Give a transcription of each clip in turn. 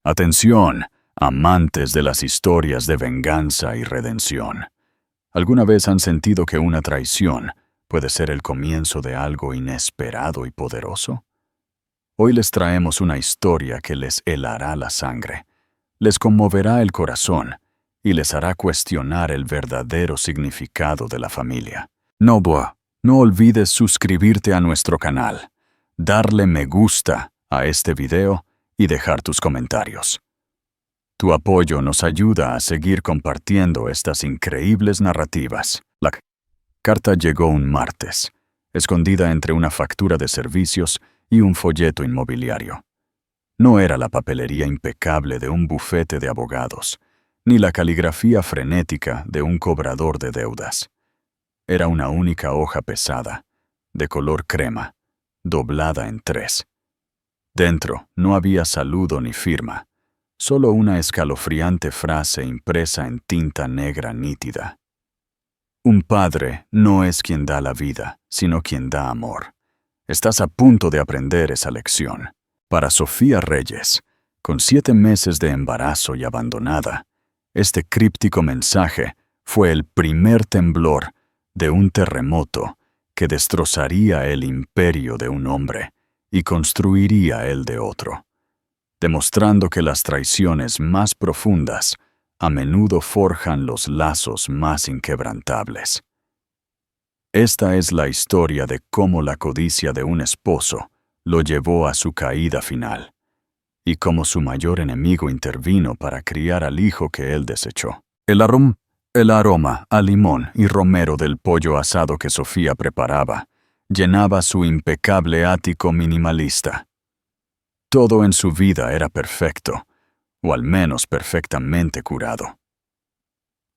Atención, amantes de las historias de venganza y redención. ¿Alguna vez han sentido que una traición puede ser el comienzo de algo inesperado y poderoso? Hoy les traemos una historia que les helará la sangre, les conmoverá el corazón y les hará cuestionar el verdadero significado de la familia. No olvides suscribirte a nuestro canal, darle me gusta a este video y dejar tus comentarios. Tu apoyo nos ayuda a seguir compartiendo estas increíbles narrativas. La carta llegó un martes, escondida entre una factura de servicios y un folleto inmobiliario. No era la papelería impecable de un bufete de abogados, ni la caligrafía frenética de un cobrador de deudas. Era una única hoja pesada, de color crema, doblada en 3. Dentro no había saludo ni firma, solo una escalofriante frase impresa en tinta negra nítida. Un padre no es quien da la vida, sino quien da amor. Estás a punto de aprender esa lección. Para Sofía Reyes, con 7 meses de embarazo y abandonada, este críptico mensaje fue el primer temblor de un terremoto que destrozaría el imperio de un hombre y construiría el de otro, demostrando que las traiciones más profundas a menudo forjan los lazos más inquebrantables. Esta es la historia de cómo la codicia de un esposo lo llevó a su caída final, y cómo su mayor enemigo intervino para criar al hijo que él desechó. El aroma a limón y romero del pollo asado que Sofía preparaba llenaba su impecable ático minimalista. Todo en su vida era perfecto, o al menos perfectamente curado.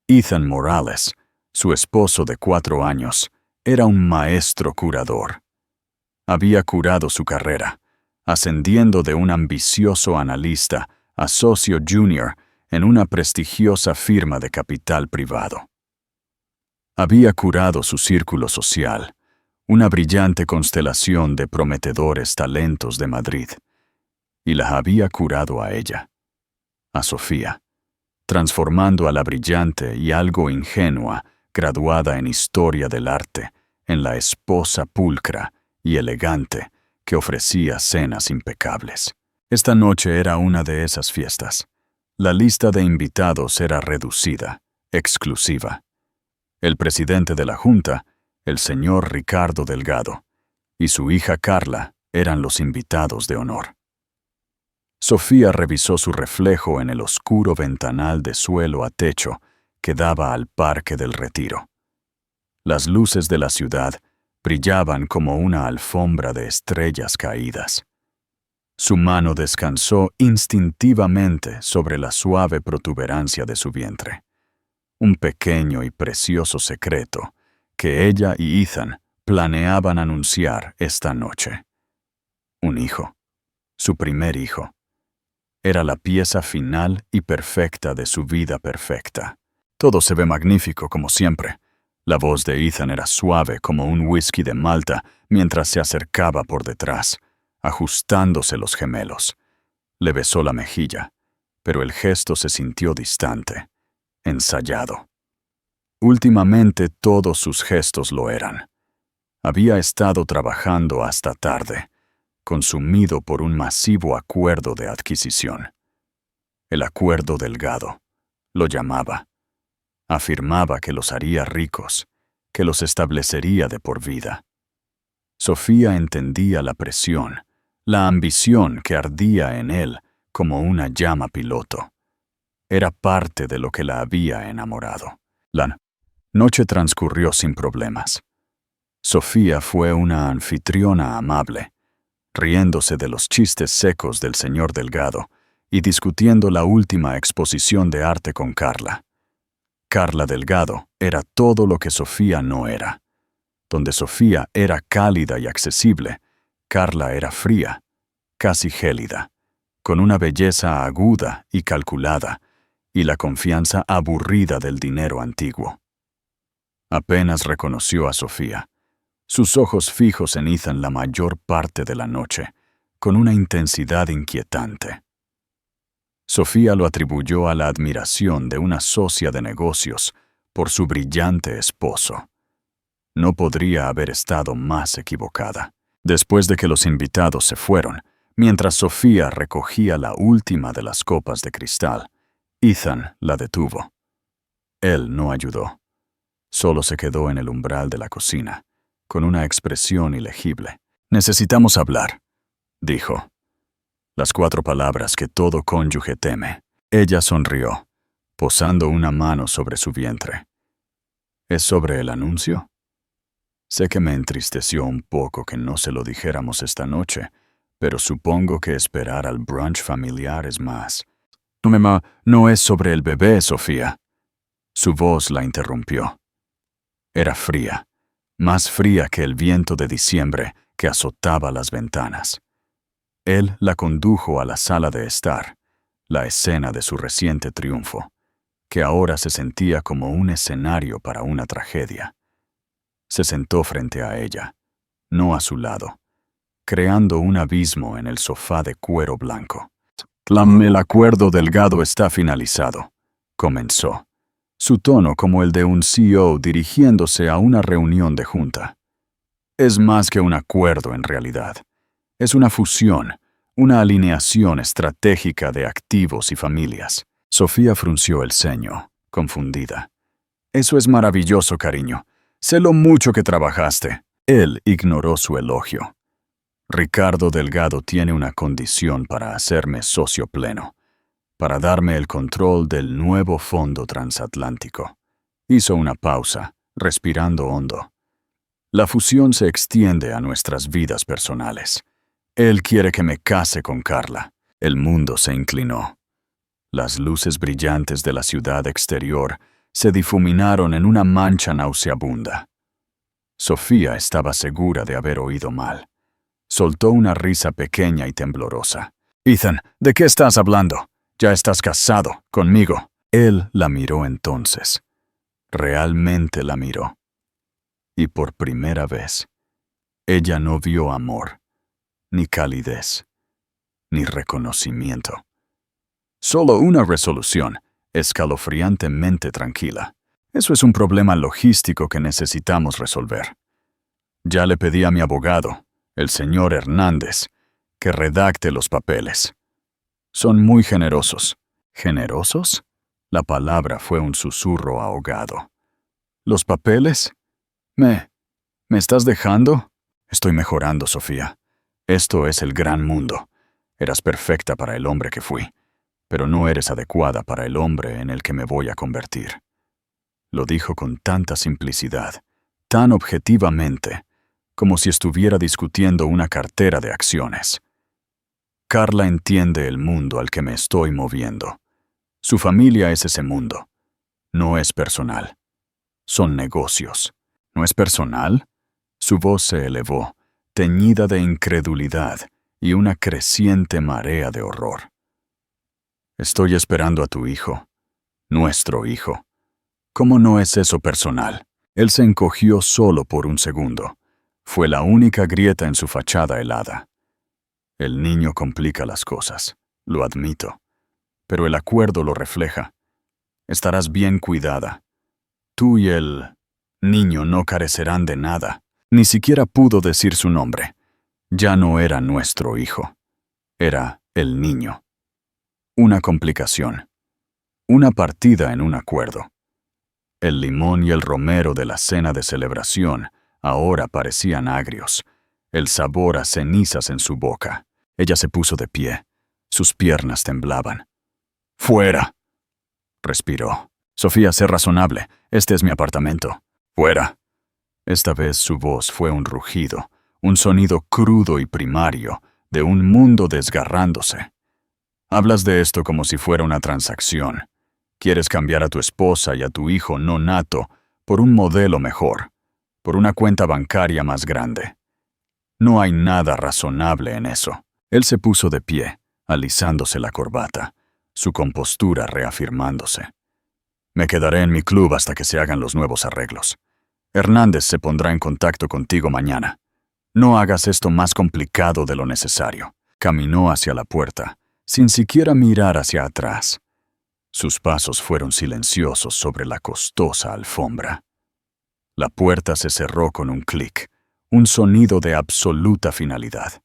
Ethan Morales, su esposo de 4 años, era un maestro curador. Había curado su carrera, ascendiendo de un ambicioso analista a socio junior en una prestigiosa firma de capital privado. Había curado su círculo social, una brillante constelación de prometedores talentos de Madrid, y la había curado a ella, a Sofía, transformando a la brillante y algo ingenua, graduada en Historia del Arte, en la esposa pulcra y elegante que ofrecía cenas impecables. Esta noche era una de esas fiestas. La lista de invitados era reducida, exclusiva. El presidente de la Junta, el señor Ricardo Delgado, y su hija Carla eran los invitados de honor. Sofía revisó su reflejo en el oscuro ventanal de suelo a techo que daba al Parque del Retiro. Las luces de la ciudad brillaban como una alfombra de estrellas caídas. Su mano descansó instintivamente sobre la suave protuberancia de su vientre. Un pequeño y precioso secreto que ella y Ethan planeaban anunciar esta noche. Un hijo, su primer hijo. Era la pieza final y perfecta de su vida perfecta. Todo se ve magnífico como siempre. La voz de Ethan era suave como un whisky de Malta mientras se acercaba por detrás, ajustándose los gemelos. Le besó la mejilla, pero el gesto se sintió distante, ensayado. Últimamente todos sus gestos lo eran. Había estado trabajando hasta tarde, consumido por un masivo acuerdo de adquisición. El acuerdo Delgado, lo llamaba. Afirmaba que los haría ricos, que los establecería de por vida. Sofía entendía la presión, la ambición que ardía en él como una llama piloto. Era parte de lo que la había enamorado. La noche transcurrió sin problemas. Sofía fue una anfitriona amable, riéndose de los chistes secos del señor Delgado y discutiendo la última exposición de arte con Carla. Carla Delgado era todo lo que Sofía no era. Donde Sofía era cálida y accesible, Carla era fría, casi gélida, con una belleza aguda y calculada y la confianza aburrida del dinero antiguo. Apenas reconoció a Sofía, sus ojos fijos en Ethan la mayor parte de la noche, con una intensidad inquietante. Sofía lo atribuyó a la admiración de una socia de negocios por su brillante esposo. No podría haber estado más equivocada. Después de que los invitados se fueron, mientras Sofía recogía la última de las copas de cristal, Ethan la detuvo. Él no ayudó. Solo se quedó en el umbral de la cocina, con una expresión ilegible. «Necesitamos hablar», dijo. Las 4 palabras que todo cónyuge teme. Ella sonrió, posando una mano sobre su vientre. «¿Es sobre el anuncio?» Sé que me entristeció un poco que no se lo dijéramos esta noche, pero supongo que esperar al brunch familiar es más. No es sobre el bebé, Sofía. Su voz la interrumpió. Era fría, más fría que el viento de diciembre que azotaba las ventanas. Él la condujo a la sala de estar, la escena de su reciente triunfo, que ahora se sentía como un escenario para una tragedia. Se sentó frente a ella, no a su lado, creando un abismo en el sofá de cuero blanco. «El acuerdo delgado está finalizado», comenzó, su tono como el de un CEO dirigiéndose a una reunión de junta. «Es más que un acuerdo en realidad. Es una fusión, una alineación estratégica de activos y familias». Sofía frunció el ceño, confundida. «Eso es maravilloso, cariño. Sé lo mucho que trabajaste». Él ignoró su elogio. «Ricardo Delgado tiene una condición para hacerme socio pleno, para darme el control del nuevo fondo transatlántico». Hizo una pausa, respirando hondo. «La fusión se extiende a nuestras vidas personales. Él quiere que me case con Carla». El mundo se inclinó. Las luces brillantes de la ciudad exterior se difuminaron en una mancha nauseabunda. Sofía estaba segura de haber oído mal. Soltó una risa pequeña y temblorosa. «Ethan, ¿de qué estás hablando? Ya estás casado conmigo». Él la miró entonces. Realmente la miró. Y por primera vez, ella no vio amor, ni calidez, ni reconocimiento. Solo una resolución, escalofriantemente tranquila. Eso es un problema logístico que necesitamos resolver. Ya le pedí a mi abogado, el señor Hernández, que redacte los papeles. Son muy generosos. ¿Generosos? La palabra fue un susurro ahogado. ¿Los papeles? ¿Me estás dejando? Estoy mejorando, Sofía. Esto es el gran mundo. Eras perfecta para el hombre que fui, pero no eres adecuada para el hombre en el que me voy a convertir. Lo dijo con tanta simplicidad, tan objetivamente, como si estuviera discutiendo una cartera de acciones. Carla entiende el mundo al que me estoy moviendo. Su familia es ese mundo. No es personal. Son negocios. ¿No es personal? Su voz se elevó, teñida de incredulidad y una creciente marea de horror. Estoy esperando a tu hijo, nuestro hijo. ¿Cómo no es eso personal? Él se encogió solo por un segundo. Fue la única grieta en su fachada helada. El niño complica las cosas, lo admito, pero el acuerdo lo refleja. Estarás bien cuidada. Tú y el niño no carecerán de nada. Ni siquiera pudo decir su nombre. Ya no era nuestro hijo. Era el niño. Una complicación. Una partida en un acuerdo. El limón y el romero de la cena de celebración ahora parecían agrios, el sabor a cenizas en su boca. Ella se puso de pie. Sus piernas temblaban. «¡Fuera!», respiró. «Sofía, sé razonable. Este es mi apartamento. ¡Fuera!». Esta vez su voz fue un rugido, un sonido crudo y primario de un mundo desgarrándose. «Hablas de esto como si fuera una transacción. Quieres cambiar a tu esposa y a tu hijo no nato por un modelo mejor, por una cuenta bancaria más grande. No hay nada razonable en eso». Él se puso de pie, alisándose la corbata, su compostura reafirmándose. «Me quedaré en mi club hasta que se hagan los nuevos arreglos. Hernández se pondrá en contacto contigo mañana. No hagas esto más complicado de lo necesario». Caminó hacia la puerta, sin siquiera mirar hacia atrás. Sus pasos fueron silenciosos sobre la costosa alfombra. La puerta se cerró con un clic, un sonido de absoluta finalidad.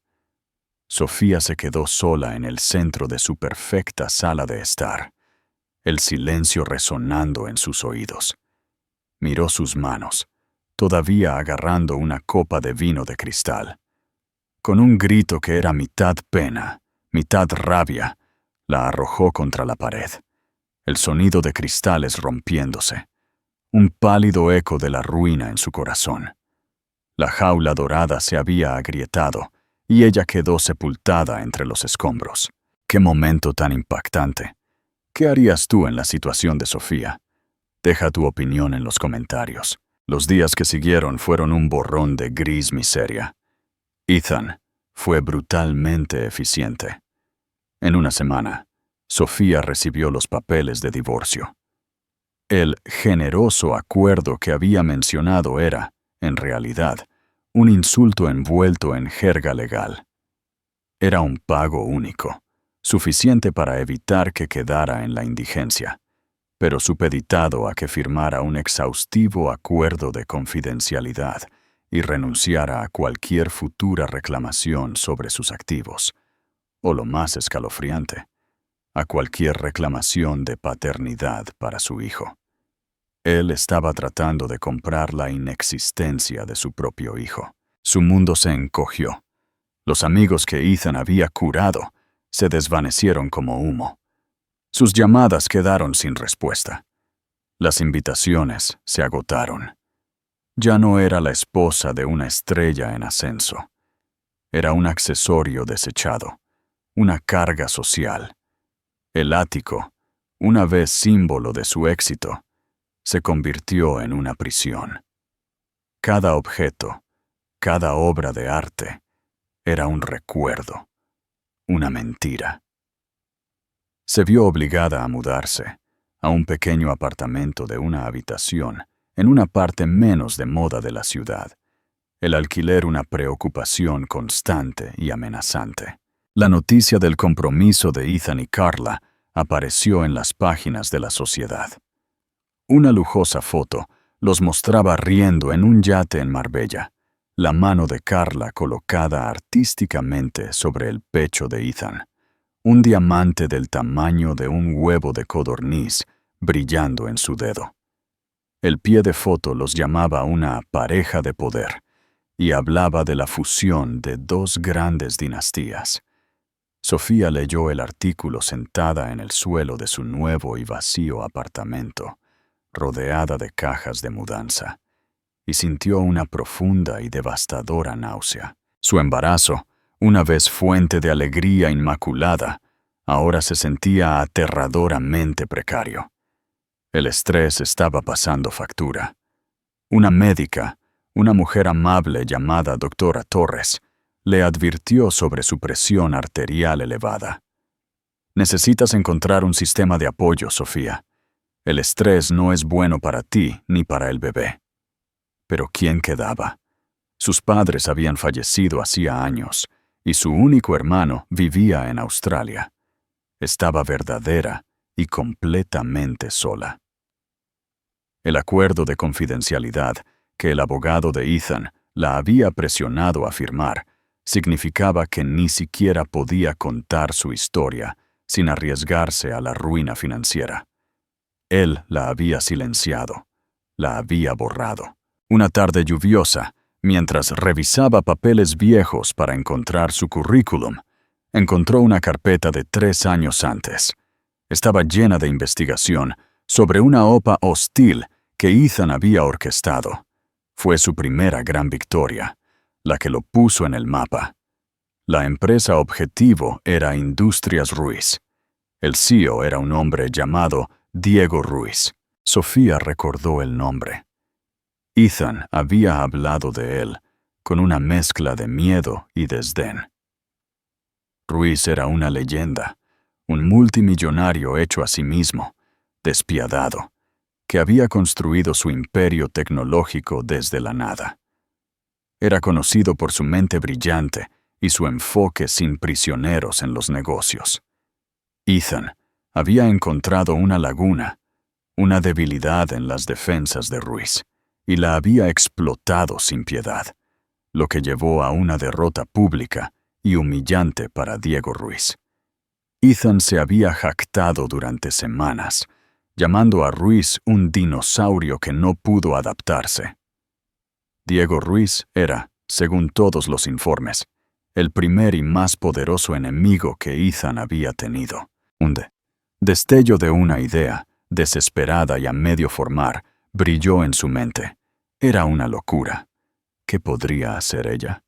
Sofía se quedó sola en el centro de su perfecta sala de estar, el silencio resonando en sus oídos. Miró sus manos, todavía agarrando una copa de vino de cristal. Con un grito que era mitad pena, mitad rabia, la arrojó contra la pared. El sonido de cristales rompiéndose, un pálido eco de la ruina en su corazón. La jaula dorada se había agrietado y ella quedó sepultada entre los escombros. ¡Qué momento tan impactante! ¿Qué harías tú en la situación de Sofía? Deja tu opinión en los comentarios. Los días que siguieron fueron un borrón de gris miseria. Ethan fue brutalmente eficiente. En una semana, Sofía recibió los papeles de divorcio. El generoso acuerdo que había mencionado era, en realidad, un insulto envuelto en jerga legal. Era un pago único, suficiente para evitar que quedara en la indigencia, pero supeditado a que firmara un exhaustivo acuerdo de confidencialidad y renunciara a cualquier futura reclamación sobre sus activos, o lo más escalofriante, a cualquier reclamación de paternidad para su hijo. Él estaba tratando de comprar la inexistencia de su propio hijo. Su mundo se encogió. Los amigos que Ethan había curado se desvanecieron como humo. Sus llamadas quedaron sin respuesta. Las invitaciones se agotaron. Ya no era la esposa de una estrella en ascenso. Era un accesorio desechado, una carga social. El ático, una vez símbolo de su éxito, se convirtió en una prisión. Cada objeto, cada obra de arte, era un recuerdo, una mentira. Se vio obligada a mudarse a un pequeño apartamento de una habitación en una parte menos de moda de la ciudad. El alquiler una preocupación constante y amenazante. La noticia del compromiso de Ethan y Carla apareció en las páginas de la sociedad. Una lujosa foto los mostraba riendo en un yate en Marbella, la mano de Carla colocada artísticamente sobre el pecho de Ethan, un diamante del tamaño de un huevo de codorniz brillando en su dedo. El pie de foto los llamaba una pareja de poder y hablaba de la fusión de dos grandes dinastías. Sofía leyó el artículo sentada en el suelo de su nuevo y vacío apartamento, rodeada de cajas de mudanza, y sintió una profunda y devastadora náusea. Su embarazo, una vez fuente de alegría inmaculada, ahora se sentía aterradoramente precario. El estrés estaba pasando factura. Una médica, una mujer amable llamada doctora Torres, le advirtió sobre su presión arterial elevada. Necesitas encontrar un sistema de apoyo, Sofía. El estrés no es bueno para ti ni para el bebé. Pero ¿quién quedaba? Sus padres habían fallecido hacía años, y su único hermano vivía en Australia. Estaba verdadera y completamente sola. El acuerdo de confidencialidad que el abogado de Ethan la había presionado a firmar significaba que ni siquiera podía contar su historia sin arriesgarse a la ruina financiera. Él la había silenciado, la había borrado. Una tarde lluviosa, mientras revisaba papeles viejos para encontrar su currículum, encontró una carpeta de 3 años antes. Estaba llena de investigación sobre una OPA hostil que Ethan había orquestado. Fue su primera gran victoria, la que lo puso en el mapa. La empresa objetivo era Industrias Ruiz. El CEO era un hombre llamado Diego Ruiz. Sofía recordó el nombre. Ethan había hablado de él con una mezcla de miedo y desdén. Ruiz era una leyenda, un multimillonario hecho a sí mismo, despiadado, que había construido su imperio tecnológico desde la nada. Era conocido por su mente brillante y su enfoque sin prisioneros en los negocios. Ethan había encontrado una laguna, una debilidad en las defensas de Ruiz, y la había explotado sin piedad, lo que llevó a una derrota pública y humillante para Diego Ruiz. Ethan se había jactado durante semanas, llamando a Ruiz un dinosaurio que no pudo adaptarse. Diego Ruiz era, según todos los informes, el primer y más poderoso enemigo que Ethan había tenido. Un destello de una idea, desesperada y a medio formar, brilló en su mente. Era una locura. ¿Qué podría hacer ella?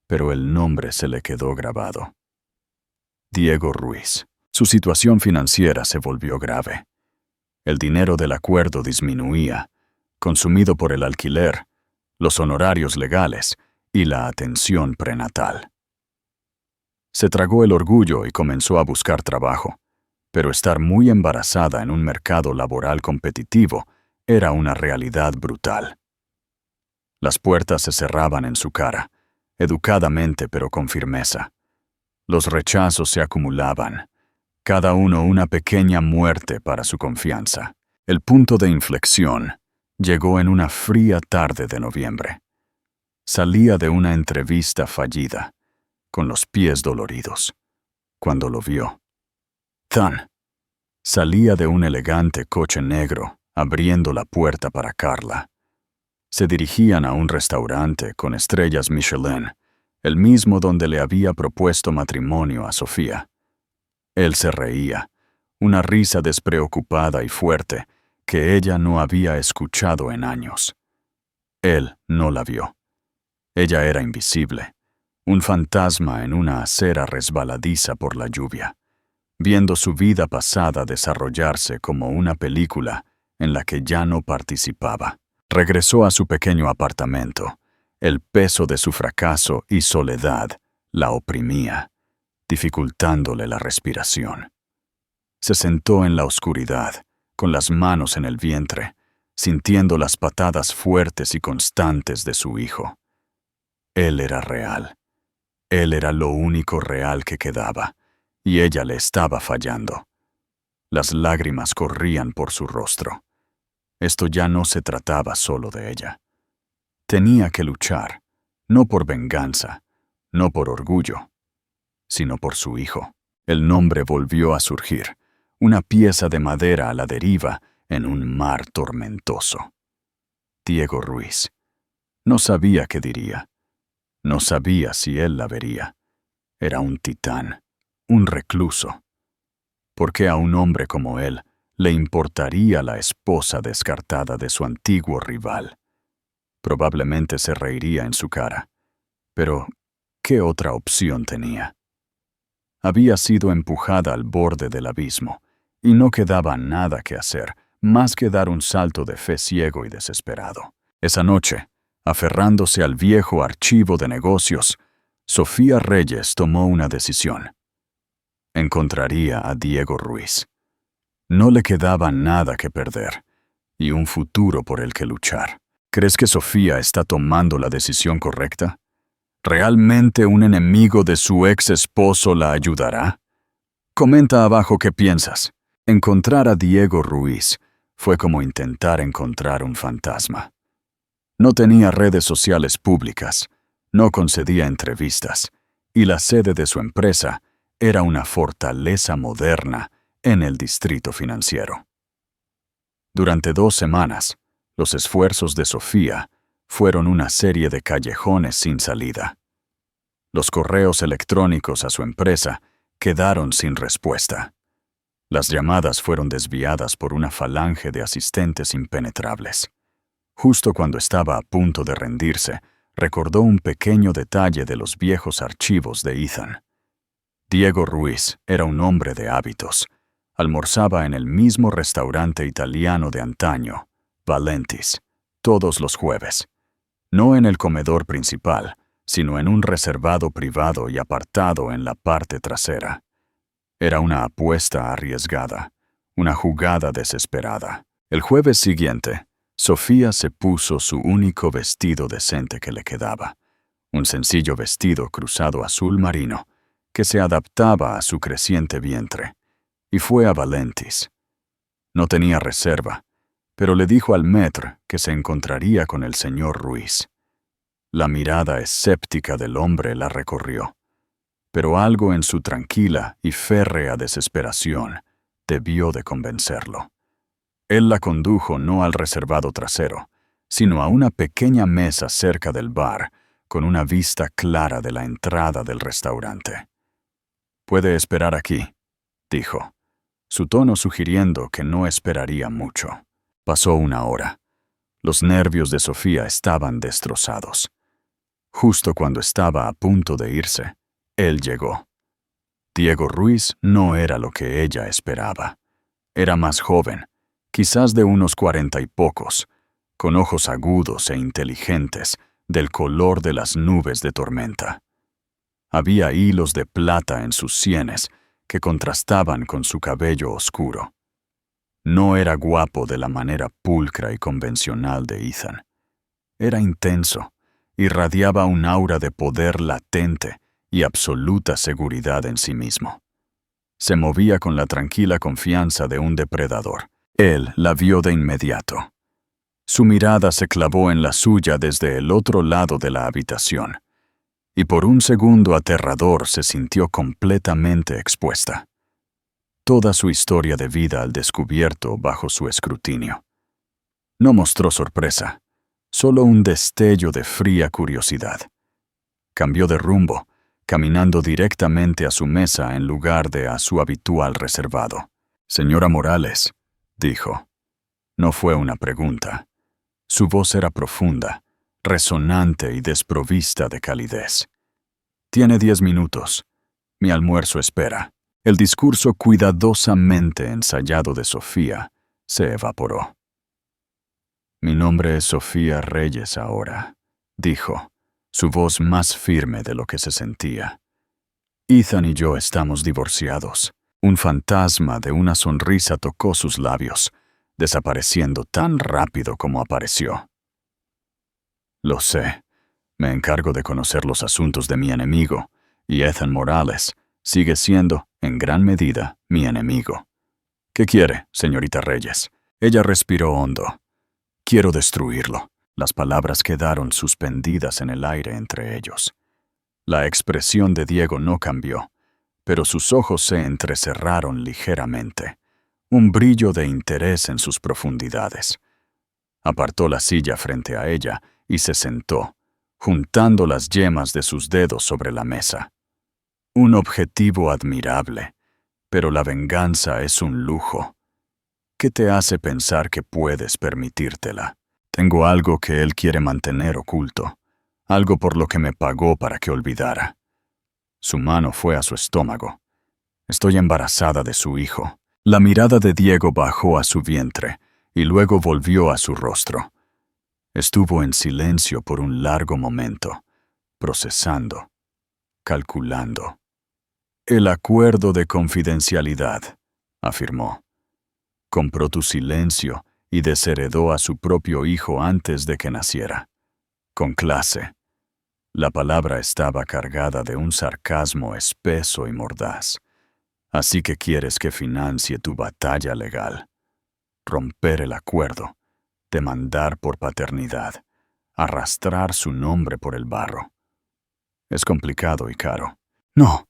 Pero el nombre se le quedó grabado. Diego Ruiz. Su situación financiera se volvió grave. El dinero del acuerdo disminuía, consumido por el alquiler, los honorarios legales y la atención prenatal. Se tragó el orgullo y comenzó a buscar trabajo, pero estar muy embarazada en un mercado laboral competitivo era una realidad brutal. Las puertas se cerraban en su cara, educadamente pero con firmeza. Los rechazos se acumulaban, cada uno una pequeña muerte para su confianza. El punto de inflexión llegó en una fría tarde de noviembre. Salía de una entrevista fallida, con los pies doloridos, cuando lo vio. Ethan salía de un elegante coche negro, abriendo la puerta para Carla. Se dirigían a un restaurante con estrellas Michelin, el mismo donde le había propuesto matrimonio a Sofía. Él se reía, una risa despreocupada y fuerte que ella no había escuchado en años. Él no la vio. Ella era invisible, un fantasma en una acera resbaladiza por la lluvia, viendo su vida pasada desarrollarse como una película en la que ya no participaba. Regresó a su pequeño apartamento. El peso de su fracaso y soledad la oprimía, dificultándole la respiración. Se sentó en la oscuridad, con las manos en el vientre, sintiendo las patadas fuertes y constantes de su hijo. Él era real. Él era lo único real que quedaba, y ella le estaba fallando. Las lágrimas corrían por su rostro. Esto ya no se trataba solo de ella. Tenía que luchar, no por venganza, no por orgullo, sino por su hijo. El nombre volvió a surgir, una pieza de madera a la deriva en un mar tormentoso. Diego Ruiz. No sabía qué diría. No sabía si él la vería. Era un titán, un recluso. ¿Por qué a un hombre como él le importaría la esposa descartada de su antiguo rival? Probablemente se reiría en su cara. Pero, ¿qué otra opción tenía? Había sido empujada al borde del abismo, y no quedaba nada que hacer más que dar un salto de fe ciego y desesperado. Esa noche, aferrándose al viejo archivo de negocios, Sofía Reyes tomó una decisión. Encontraría a Diego Ruiz. No le quedaba nada que perder, y un futuro por el que luchar. ¿Crees que Sofía está tomando la decisión correcta? ¿Realmente un enemigo de su ex esposo la ayudará? Comenta abajo qué piensas. Encontrar a Diego Ruiz fue como intentar encontrar un fantasma. No tenía redes sociales públicas, no concedía entrevistas, y la sede de su empresa era una fortaleza moderna en el distrito financiero. Durante 2 semanas, los esfuerzos de Sofía fueron una serie de callejones sin salida. Los correos electrónicos a su empresa quedaron sin respuesta. Las llamadas fueron desviadas por una falange de asistentes impenetrables. Justo cuando estaba a punto de rendirse, recordó un pequeño detalle de los viejos archivos de Ethan. Diego Ruiz era un hombre de hábitos. Almorzaba en el mismo restaurante italiano de antaño, Valentis, todos los jueves. No en el comedor principal, sino en un reservado privado y apartado en la parte trasera. Era una apuesta arriesgada, una jugada desesperada. El jueves siguiente, Sofía se puso su único vestido decente que le quedaba, un sencillo vestido cruzado azul marino que se adaptaba a su creciente vientre, y fue a Valentis. No tenía reserva, pero le dijo al maître que se encontraría con el señor Ruiz. La mirada escéptica del hombre la recorrió, pero algo en su tranquila y férrea desesperación debió de convencerlo. Él la condujo no al reservado trasero, sino a una pequeña mesa cerca del bar, con una vista clara de la entrada del restaurante. «Puede esperar aquí», dijo, su tono sugiriendo que no esperaría mucho. Pasó una hora. Los nervios de Sofía estaban destrozados. Justo cuando estaba a punto de irse, él llegó. Diego Ruiz no era lo que ella esperaba. Era más joven, quizás de unos 40 y pocos, con ojos agudos e inteligentes, del color de las nubes de tormenta. Había hilos de plata en sus sienes que contrastaban con su cabello oscuro. No era guapo de la manera pulcra y convencional de Ethan. Era intenso, irradiaba un aura de poder latente y absoluta seguridad en sí mismo. Se movía con la tranquila confianza de un depredador. Él la vio de inmediato. Su mirada se clavó en la suya desde el otro lado de la habitación, y por un segundo aterrador se sintió completamente expuesta. Toda su historia de vida al descubierto bajo su escrutinio. No mostró sorpresa, solo un destello de fría curiosidad. Cambió de rumbo, caminando directamente a su mesa en lugar de a su habitual reservado. «Señora Morales», dijo. No fue una pregunta. Su voz era profunda, resonante y desprovista de calidez. «Tiene 10 minutos. Mi almuerzo espera». El discurso cuidadosamente ensayado de Sofía se evaporó. «Mi nombre es Sofía Reyes ahora», dijo, su voz más firme de lo que se sentía. «Ethan y yo estamos divorciados». Un fantasma de una sonrisa tocó sus labios, desapareciendo tan rápido como apareció. «Lo sé. Me encargo de conocer los asuntos de mi enemigo, y Ethan Morales sigue siendo, en gran medida, mi enemigo. ¿Qué quiere, señorita Reyes?» Ella respiró hondo. «Quiero destruirlo». Las palabras quedaron suspendidas en el aire entre ellos. La expresión de Diego no cambió, pero sus ojos se entrecerraron ligeramente, un brillo de interés en sus profundidades. Apartó la silla frente a ella y se sentó, juntando las yemas de sus dedos sobre la mesa. Un objetivo admirable, pero la venganza es un lujo. ¿Qué te hace pensar que puedes permitírtela? Tengo algo que él quiere mantener oculto, algo por lo que me pagó para que olvidara. Su mano fue a su estómago. «Estoy embarazada de su hijo». La mirada de Diego bajó a su vientre y luego volvió a su rostro. Estuvo en silencio por un largo momento, procesando, calculando. «El acuerdo de confidencialidad», afirmó. «Compró tu silencio y desheredó a su propio hijo antes de que naciera. Con clase». La palabra estaba cargada de un sarcasmo espeso y mordaz. «Así que quieres que financie tu batalla legal. Romper el acuerdo, demandar por paternidad, arrastrar su nombre por el barro. Es complicado y caro». «No»,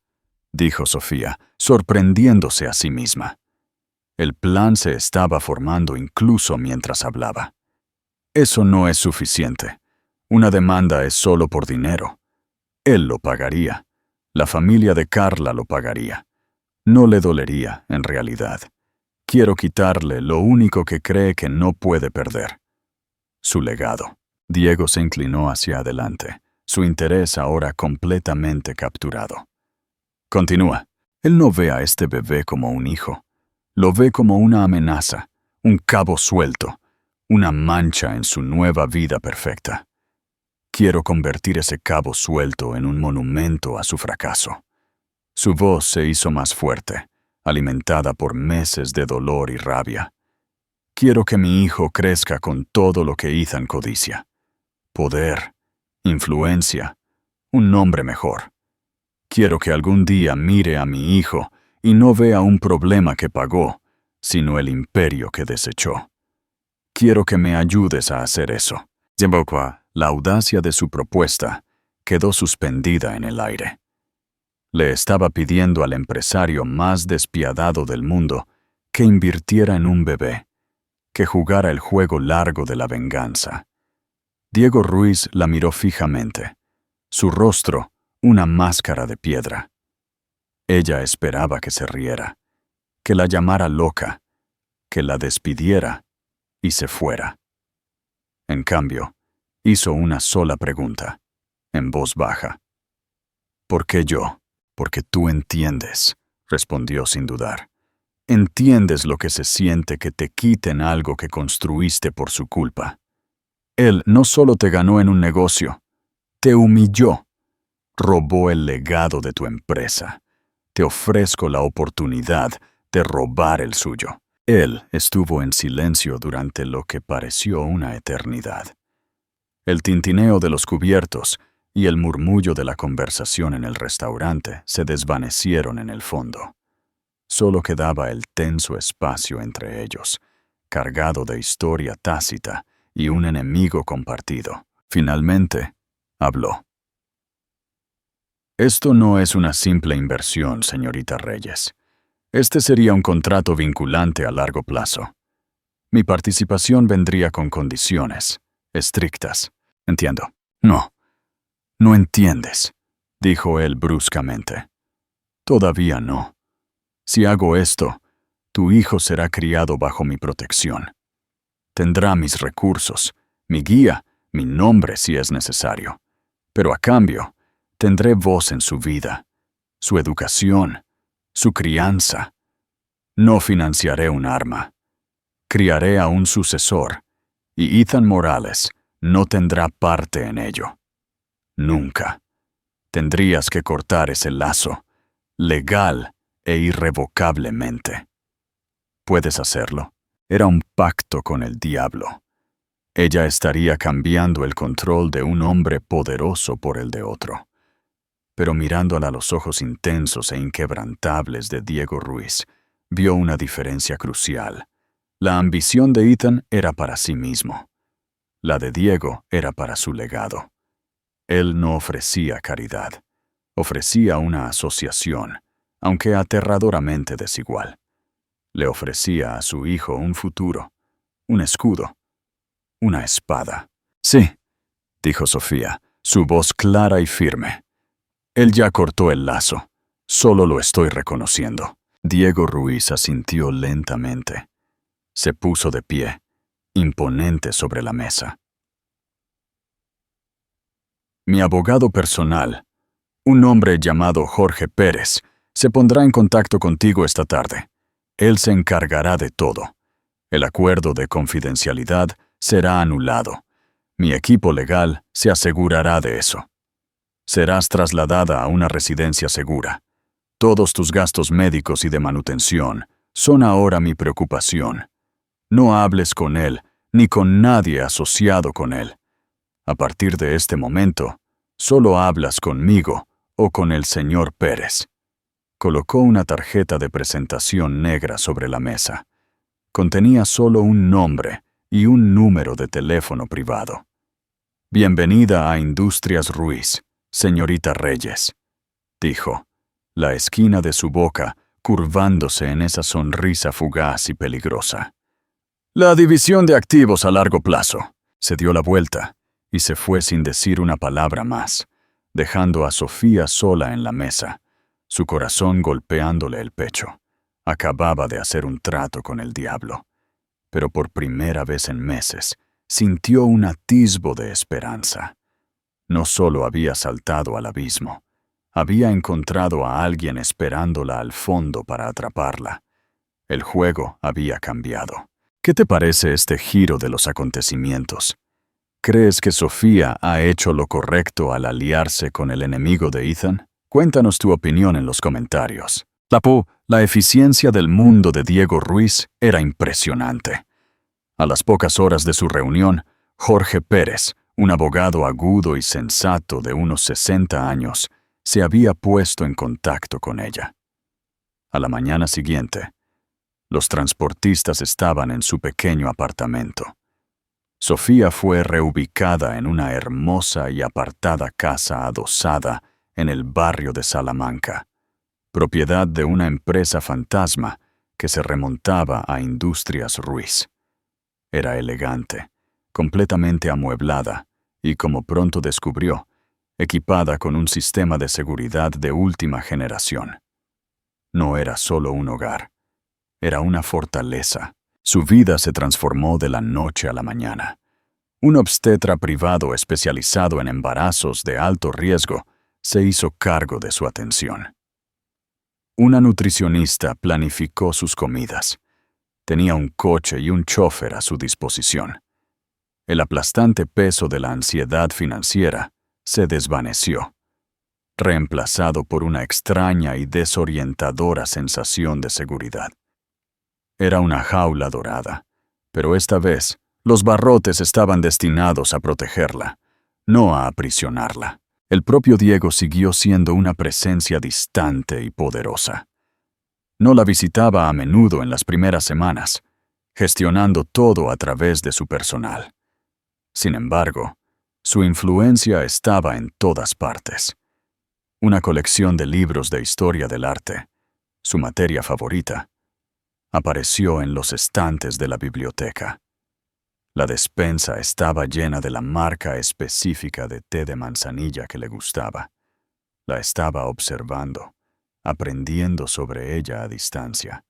dijo Sofía, sorprendiéndose a sí misma. El plan se estaba formando incluso mientras hablaba. «Eso no es suficiente. Una demanda es solo por dinero. Él lo pagaría. La familia de Carla lo pagaría. No le dolería, en realidad. Quiero quitarle lo único que cree que no puede perder: su legado». Diego se inclinó hacia adelante, su interés ahora completamente capturado. «Continúa. Él no ve a este bebé como un hijo. Lo ve como una amenaza, un cabo suelto, una mancha en su nueva vida perfecta. Quiero convertir ese cabo suelto en un monumento a su fracaso». Su voz se hizo más fuerte, alimentada por meses de dolor y rabia. «Quiero que mi hijo crezca con todo lo que Ethan codicia: poder, influencia, un nombre mejor. Quiero que algún día mire a mi hijo y no vea un problema que pagó, sino el imperio que desechó. Quiero que me ayudes a hacer eso. La audacia de su propuesta quedó suspendida en el aire. Le estaba pidiendo al empresario más despiadado del mundo que invirtiera en un bebé, que jugara el juego largo de la venganza. Diego Ruiz la miró fijamente, su rostro una máscara de piedra. Ella esperaba que se riera, que la llamara loca, que la despidiera y se fuera. En cambio, hizo una sola pregunta, en voz baja. ¿Por qué yo? Porque tú entiendes, respondió sin dudar. Entiendes lo que se siente que te quiten algo que construiste por su culpa. Él no solo te ganó en un negocio, te humilló, robó el legado de tu empresa. Te ofrezco la oportunidad de robar el suyo. Él estuvo en silencio durante lo que pareció una eternidad. El tintineo de los cubiertos y el murmullo de la conversación en el restaurante se desvanecieron en el fondo. Solo quedaba el tenso espacio entre ellos, cargado de historia tácita y un enemigo compartido. Finalmente, habló. Esto no es una simple inversión, señorita Reyes. Este sería un contrato vinculante a largo plazo. Mi participación vendría con condiciones, estrictas. Entiendo. No entiendes, dijo él bruscamente. Todavía no. Si hago esto, tu hijo será criado bajo mi protección. Tendrá mis recursos, mi guía, mi nombre si es necesario. Pero a cambio, tendré voz en su vida, su educación, su crianza. No financiaré un arma. Criaré a un sucesor, y Ethan Morales no tendrá parte en ello. Nunca. Tendrías que cortar ese lazo, legal e irrevocablemente. ¿Puedes hacerlo? Era un pacto con el diablo. Ella estaría cambiando el control de un hombre poderoso por el de otro. Pero mirándola a los ojos intensos e inquebrantables de Diego Ruiz, vio una diferencia crucial. La ambición de Ethan era para sí mismo. La de Diego era para su legado. Él no ofrecía caridad. Ofrecía una asociación, aunque aterradoramente desigual. Le ofrecía a su hijo un futuro, un escudo, una espada. Sí, dijo Sofía, su voz clara y firme. Él ya cortó el lazo. Solo lo estoy reconociendo. Diego Ruiz asintió lentamente. Se puso de pie, imponente sobre la mesa. Mi abogado personal, un hombre llamado Jorge Pérez, se pondrá en contacto contigo esta tarde. Él se encargará de todo. El acuerdo de confidencialidad será anulado. Mi equipo legal se asegurará de eso. Serás trasladada a una residencia segura. Todos tus gastos médicos y de manutención son ahora mi preocupación. No hables con él, ni con nadie asociado con él. A partir de este momento, solo hablas conmigo o con el señor Pérez. Colocó una tarjeta de presentación negra sobre la mesa. Contenía solo un nombre y un número de teléfono privado. Bienvenida a Industrias Ruiz, señorita Reyes, dijo, la esquina de su boca curvándose en esa sonrisa fugaz y peligrosa. La división de activos a largo plazo. Se dio la vuelta y se fue sin decir una palabra más, dejando a Sofía sola en la mesa, su corazón golpeándole el pecho. Acababa de hacer un trato con el diablo, pero por primera vez en meses sintió un atisbo de esperanza. No solo había saltado al abismo, había encontrado a alguien esperándola al fondo para atraparla. El juego había cambiado. ¿Qué te parece este giro de los acontecimientos? ¿Crees que Sofía ha hecho lo correcto al aliarse con el enemigo de Ethan? Cuéntanos tu opinión en los comentarios. La eficiencia del mundo de Diego Ruiz era impresionante. A las pocas horas de su reunión, Jorge Pérez, un abogado agudo y sensato de unos 60 años, se había puesto en contacto con ella. A la mañana siguiente, los transportistas estaban en su pequeño apartamento. Sofía fue reubicada en una hermosa y apartada casa adosada en el barrio de Salamanca, propiedad de una empresa fantasma que se remontaba a Industrias Ruiz. Era elegante, completamente amueblada y, como pronto descubrió, equipada con un sistema de seguridad de última generación. No era solo un hogar, era una fortaleza. Su vida se transformó de la noche a la mañana. Un obstetra privado especializado en embarazos de alto riesgo se hizo cargo de su atención. Una nutricionista planificó sus comidas. Tenía un coche y un chofer a su disposición. El aplastante peso de la ansiedad financiera se desvaneció, reemplazado por una extraña y desorientadora sensación de seguridad. Era una jaula dorada, pero esta vez los barrotes estaban destinados a protegerla, no a aprisionarla. El propio Diego siguió siendo una presencia distante y poderosa. No la visitaba a menudo en las primeras semanas, gestionando todo a través de su personal. Sin embargo, su influencia estaba en todas partes. Una colección de libros de historia del arte, su materia favorita, apareció en los estantes de la biblioteca. La despensa estaba llena de la marca específica de té de manzanilla que le gustaba. La estaba observando, aprendiendo sobre ella a distancia,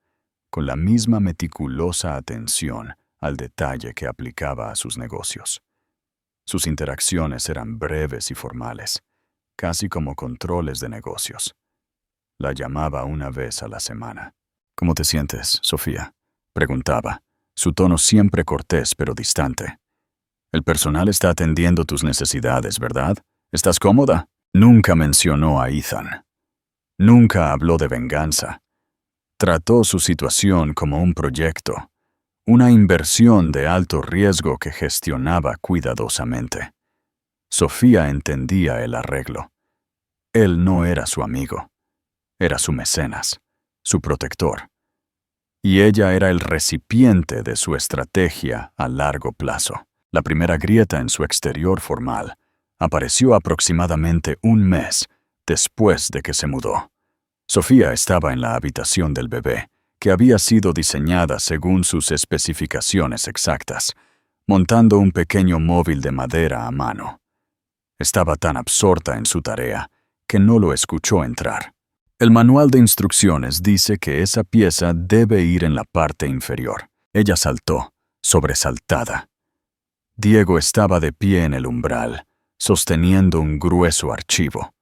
con la misma meticulosa atención al detalle que aplicaba a sus negocios. Sus interacciones eran breves y formales, casi como controles de negocios. La llamaba una vez a la semana. «¿Cómo te sientes, Sofía?», preguntaba, su tono siempre cortés pero distante. «El personal está atendiendo tus necesidades, ¿verdad? ¿Estás cómoda?». Nunca mencionó a Ethan. Nunca habló de venganza. Trató su situación como un proyecto, una inversión de alto riesgo que gestionaba cuidadosamente. Sofía entendía el arreglo. Él no era su amigo, era su mecenas, su protector. Y ella era el recipiente de su estrategia a largo plazo. La primera grieta en su exterior formal apareció aproximadamente un mes después de que se mudó. Sofía estaba en la habitación del bebé, que había sido diseñada según sus especificaciones exactas, montando un pequeño móvil de madera a mano. Estaba tan absorta en su tarea que no lo escuchó entrar. El manual de instrucciones dice que esa pieza debe ir en la parte inferior. Ella saltó, sobresaltada. Diego estaba de pie en el umbral, sosteniendo un grueso archivo.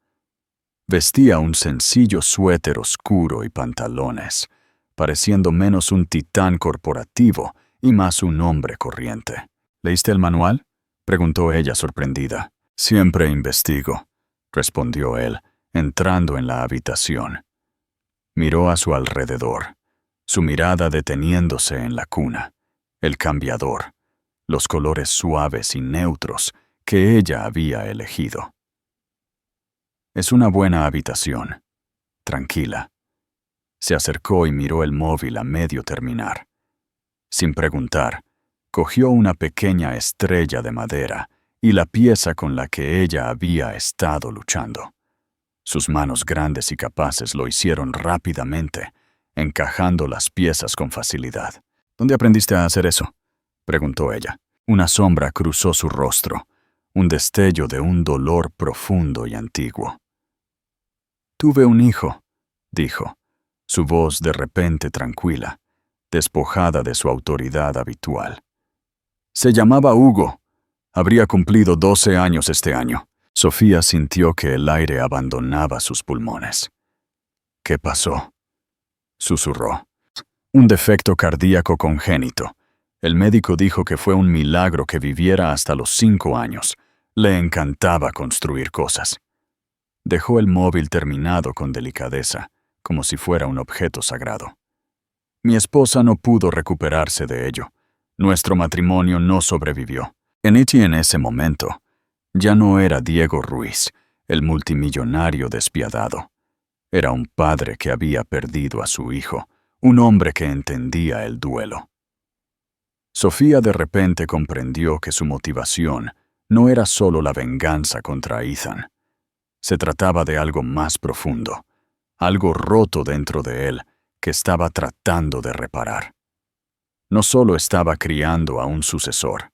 Vestía un sencillo suéter oscuro y pantalones, pareciendo menos un titán corporativo y más un hombre corriente. «¿Leíste el manual?», preguntó ella sorprendida. «Siempre investigo», respondió él, entrando en la habitación. Miró a su alrededor, su mirada deteniéndose en la cuna, el cambiador, los colores suaves y neutros que ella había elegido. «Es una buena habitación, tranquila». Se acercó y miró el móvil a medio terminar. Sin preguntar, cogió una pequeña estrella de madera y la pieza con la que ella había estado luchando. Sus manos grandes y capaces lo hicieron rápidamente, encajando las piezas con facilidad. «¿Dónde aprendiste a hacer eso?», preguntó ella. Una sombra cruzó su rostro, un destello de un dolor profundo y antiguo. «Tuve un hijo», dijo, su voz de repente tranquila, despojada de su autoridad habitual. «Se llamaba Hugo. Habría cumplido 12 años este año». Sofía sintió que el aire abandonaba sus pulmones. «¿Qué pasó?», susurró. «Un defecto cardíaco congénito. El médico dijo que fue un milagro que viviera hasta los 5 años. Le encantaba construir cosas». Dejó el móvil terminado con delicadeza, como si fuera un objeto sagrado. «Mi esposa no pudo recuperarse de ello. Nuestro matrimonio no sobrevivió». En ese momento, ya no era Diego Ruiz, el multimillonario despiadado. Era un padre que había perdido a su hijo, un hombre que entendía el duelo. Sofía de repente comprendió que su motivación no era solo la venganza contra Ethan. Se trataba de algo más profundo, algo roto dentro de él que estaba tratando de reparar. No solo estaba criando a un sucesor,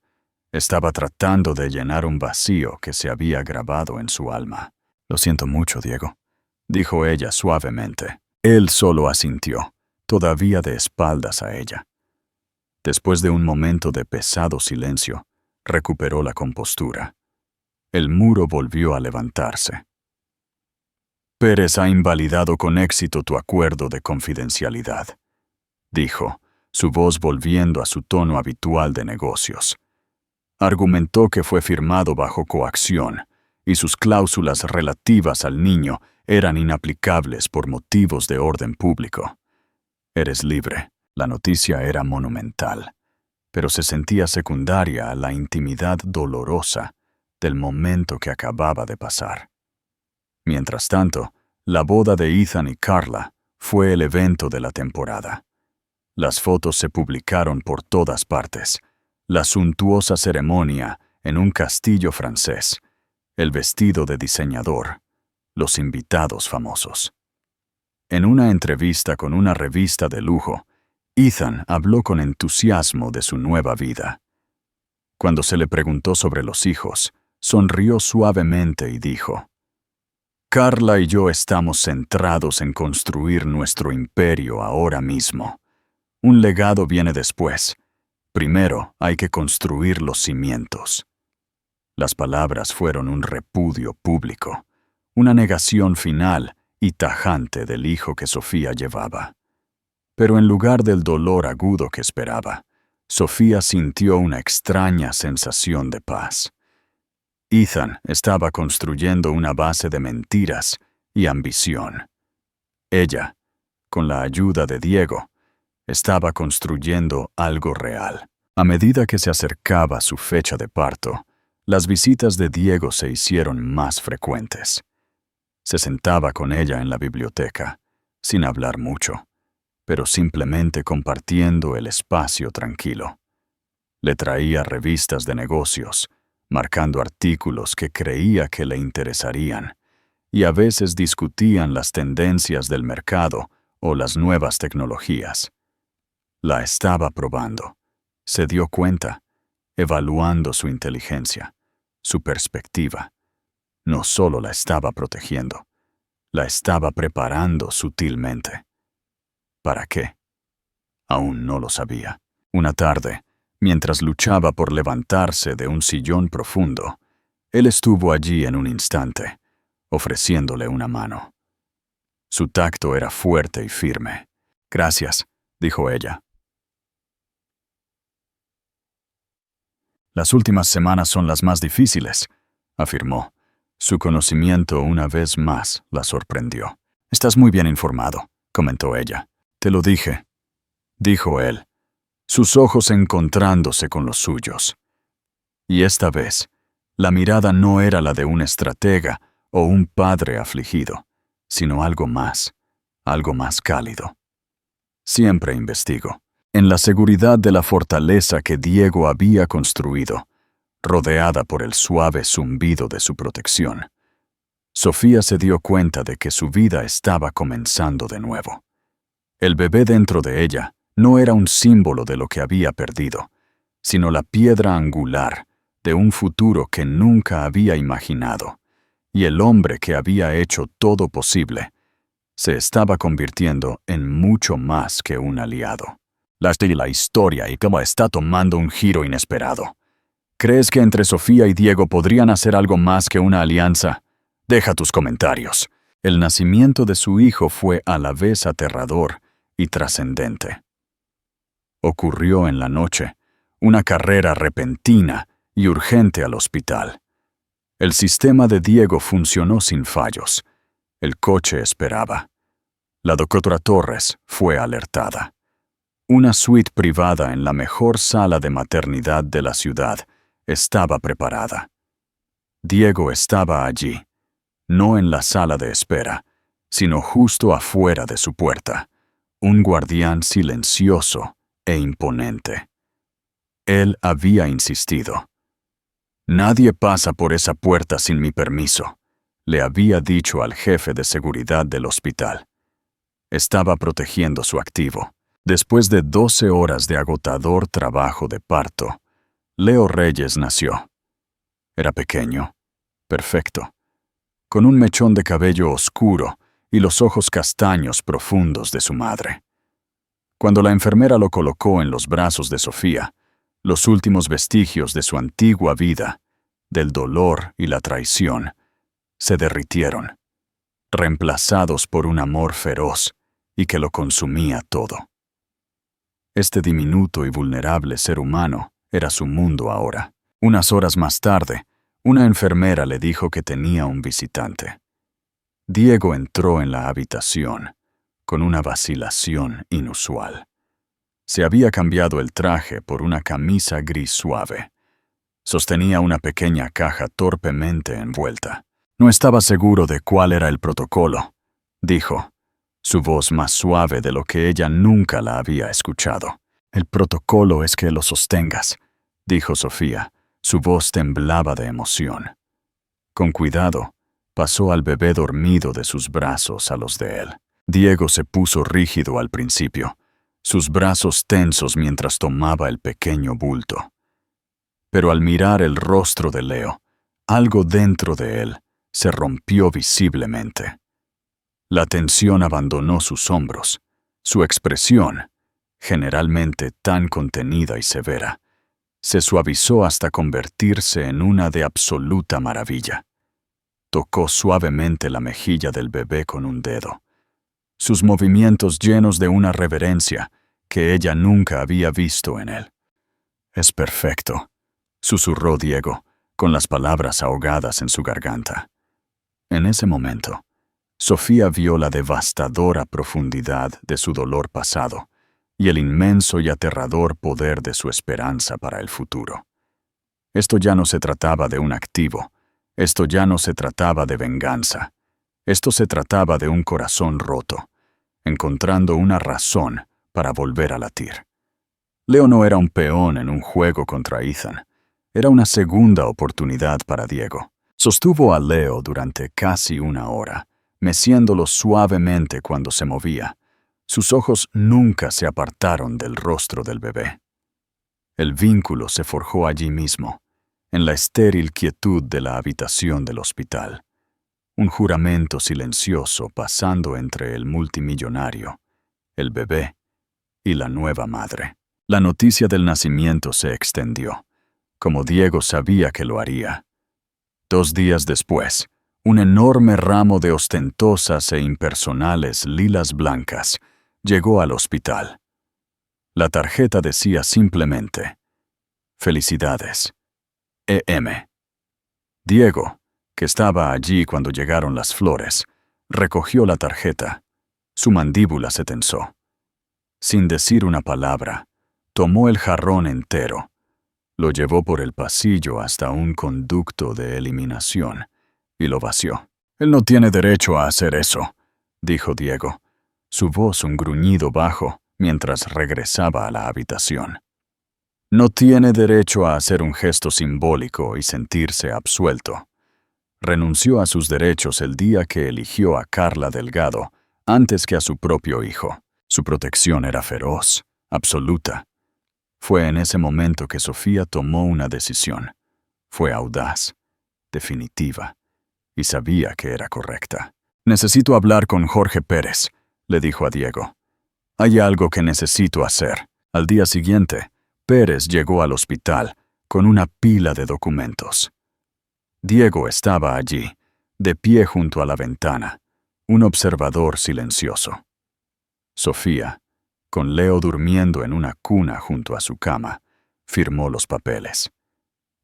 estaba tratando de llenar un vacío que se había grabado en su alma. «Lo siento mucho, Diego», dijo ella suavemente. Él solo asintió, todavía de espaldas a ella. Después de un momento de pesado silencio, recuperó la compostura. El muro volvió a levantarse. «Pérez ha invalidado con éxito tu acuerdo de confidencialidad», dijo, su voz volviendo a su tono habitual de negocios. Argumentó que fue firmado bajo coacción y sus cláusulas relativas al niño eran inaplicables por motivos de orden público. «Eres libre». La noticia era monumental, pero se sentía secundaria a la intimidad dolorosa del momento que acababa de pasar. Mientras tanto, la boda de Ethan y Carla fue el evento de la temporada. Las fotos se publicaron por todas partes. La suntuosa ceremonia en un castillo francés, el vestido de diseñador, los invitados famosos. En una entrevista con una revista de lujo, Ethan habló con entusiasmo de su nueva vida. Cuando se le preguntó sobre los hijos, sonrió suavemente y dijo: «Carla y yo estamos centrados en construir nuestro imperio ahora mismo. Un legado viene después. Primero hay que construir los cimientos». Las palabras fueron un repudio público, una negación final y tajante del hijo que Sofía llevaba. Pero en lugar del dolor agudo que esperaba, Sofía sintió una extraña sensación de paz. Ethan estaba construyendo una base de mentiras y ambición. Ella, con la ayuda de Diego, estaba construyendo algo real. A medida que se acercaba su fecha de parto, las visitas de Diego se hicieron más frecuentes. Se sentaba con ella en la biblioteca, sin hablar mucho, pero simplemente compartiendo el espacio tranquilo. Le traía revistas de negocios, marcando artículos que creía que le interesarían, y a veces discutían las tendencias del mercado o las nuevas tecnologías. La estaba probando. Se dio cuenta, evaluando su inteligencia, su perspectiva. No solo la estaba protegiendo, la estaba preparando sutilmente. ¿Para qué? Aún no lo sabía. Una tarde, mientras luchaba por levantarse de un sillón profundo, él estuvo allí en un instante, ofreciéndole una mano. Su tacto era fuerte y firme. «Gracias», dijo ella. «Las últimas semanas son las más difíciles», afirmó. Su conocimiento una vez más la sorprendió. «Estás muy bien informado», comentó ella. «Te lo dije», dijo él, sus ojos encontrándose con los suyos. Y esta vez, la mirada no era la de un estratega o un padre afligido, sino algo más cálido. «Siempre investigo, en la seguridad de la fortaleza que Diego había construido, rodeada por el suave zumbido de su protección». Sofía se dio cuenta de que su vida estaba comenzando de nuevo. El bebé dentro de ella no era un símbolo de lo que había perdido, sino la piedra angular de un futuro que nunca había imaginado, y el hombre que había hecho todo posible se estaba convirtiendo en mucho más que un aliado. La historia y cómo está tomando un giro inesperado. ¿Crees que entre Sofía y Diego podrían hacer algo más que una alianza? Deja tus comentarios. El nacimiento de su hijo fue a la vez aterrador y trascendente. Ocurrió en la noche, una carrera repentina y urgente al hospital. El sistema de Diego funcionó sin fallos. El coche esperaba. La doctora Torres fue alertada. Una suite privada en la mejor sala de maternidad de la ciudad estaba preparada. Diego estaba allí, no en la sala de espera, sino justo afuera de su puerta, un guardián silencioso e imponente. Él había insistido. «Nadie pasa por esa puerta sin mi permiso», le había dicho al jefe de seguridad del hospital. Estaba protegiendo su activo. Después de 12 horas de agotador trabajo de parto, Leo Reyes nació. Era pequeño, perfecto, con un mechón de cabello oscuro y los ojos castaños profundos de su madre. Cuando la enfermera lo colocó en los brazos de Sofía, los últimos vestigios de su antigua vida, del dolor y la traición, se derritieron, reemplazados por un amor feroz y que lo consumía todo. Este diminuto y vulnerable ser humano era su mundo ahora. Unas horas más tarde, una enfermera le dijo que tenía un visitante. Diego entró en la habitación con una vacilación inusual. Se había cambiado el traje por una camisa gris suave. Sostenía una pequeña caja torpemente envuelta. No estaba seguro de cuál era el protocolo, dijo, su voz más suave de lo que ella nunca la había escuchado. «El protocolo es que lo sostengas», dijo Sofía. Su voz temblaba de emoción. Con cuidado, pasó al bebé dormido de sus brazos a los de él. Diego se puso rígido al principio, sus brazos tensos mientras tomaba el pequeño bulto. Pero al mirar el rostro de Leo, algo dentro de él se rompió visiblemente. La tensión abandonó sus hombros. Su expresión, generalmente tan contenida y severa, se suavizó hasta convertirse en una de absoluta maravilla. Tocó suavemente la mejilla del bebé con un dedo, sus movimientos llenos de una reverencia que ella nunca había visto en él. «Es perfecto», susurró Diego, con las palabras ahogadas en su garganta. En ese momento, Sofía vio la devastadora profundidad de su dolor pasado y el inmenso y aterrador poder de su esperanza para el futuro. Esto ya no se trataba de un activo, esto ya no se trataba de venganza, esto se trataba de un corazón roto, encontrando una razón para volver a latir. Leo no era un peón en un juego contra Ethan, era una segunda oportunidad para Diego. Sostuvo a Leo durante casi una hora, meciéndolo suavemente cuando se movía. Sus ojos nunca se apartaron del rostro del bebé. El vínculo se forjó allí mismo, en la estéril quietud de la habitación del hospital. Un juramento silencioso pasando entre el multimillonario, el bebé y la nueva madre. La noticia del nacimiento se extendió, como Diego sabía que lo haría. 2 días después, un enorme ramo de ostentosas e impersonales lilas blancas llegó al hospital. La tarjeta decía simplemente: «Felicidades, E.M.». Diego, que estaba allí cuando llegaron las flores, recogió la tarjeta. Su mandíbula se tensó. Sin decir una palabra, tomó el jarrón entero, lo llevó por el pasillo hasta un conducto de eliminación y lo vació. «Él no tiene derecho a hacer eso», dijo Diego, su voz un gruñido bajo mientras regresaba a la habitación. «No tiene derecho a hacer un gesto simbólico y sentirse absuelto. Renunció a sus derechos el día que eligió a Carla Delgado antes que a su propio hijo. Su protección era feroz, absoluta. Fue en ese momento que Sofía tomó una decisión. Fue audaz, definitiva, y sabía que era correcta. «Necesito hablar con Jorge Pérez», le dijo a Diego. «Hay algo que necesito hacer». Al día siguiente, Pérez llegó al hospital con una pila de documentos. Diego estaba allí, de pie junto a la ventana, un observador silencioso. Sofía, con Leo durmiendo en una cuna junto a su cama, firmó los papeles.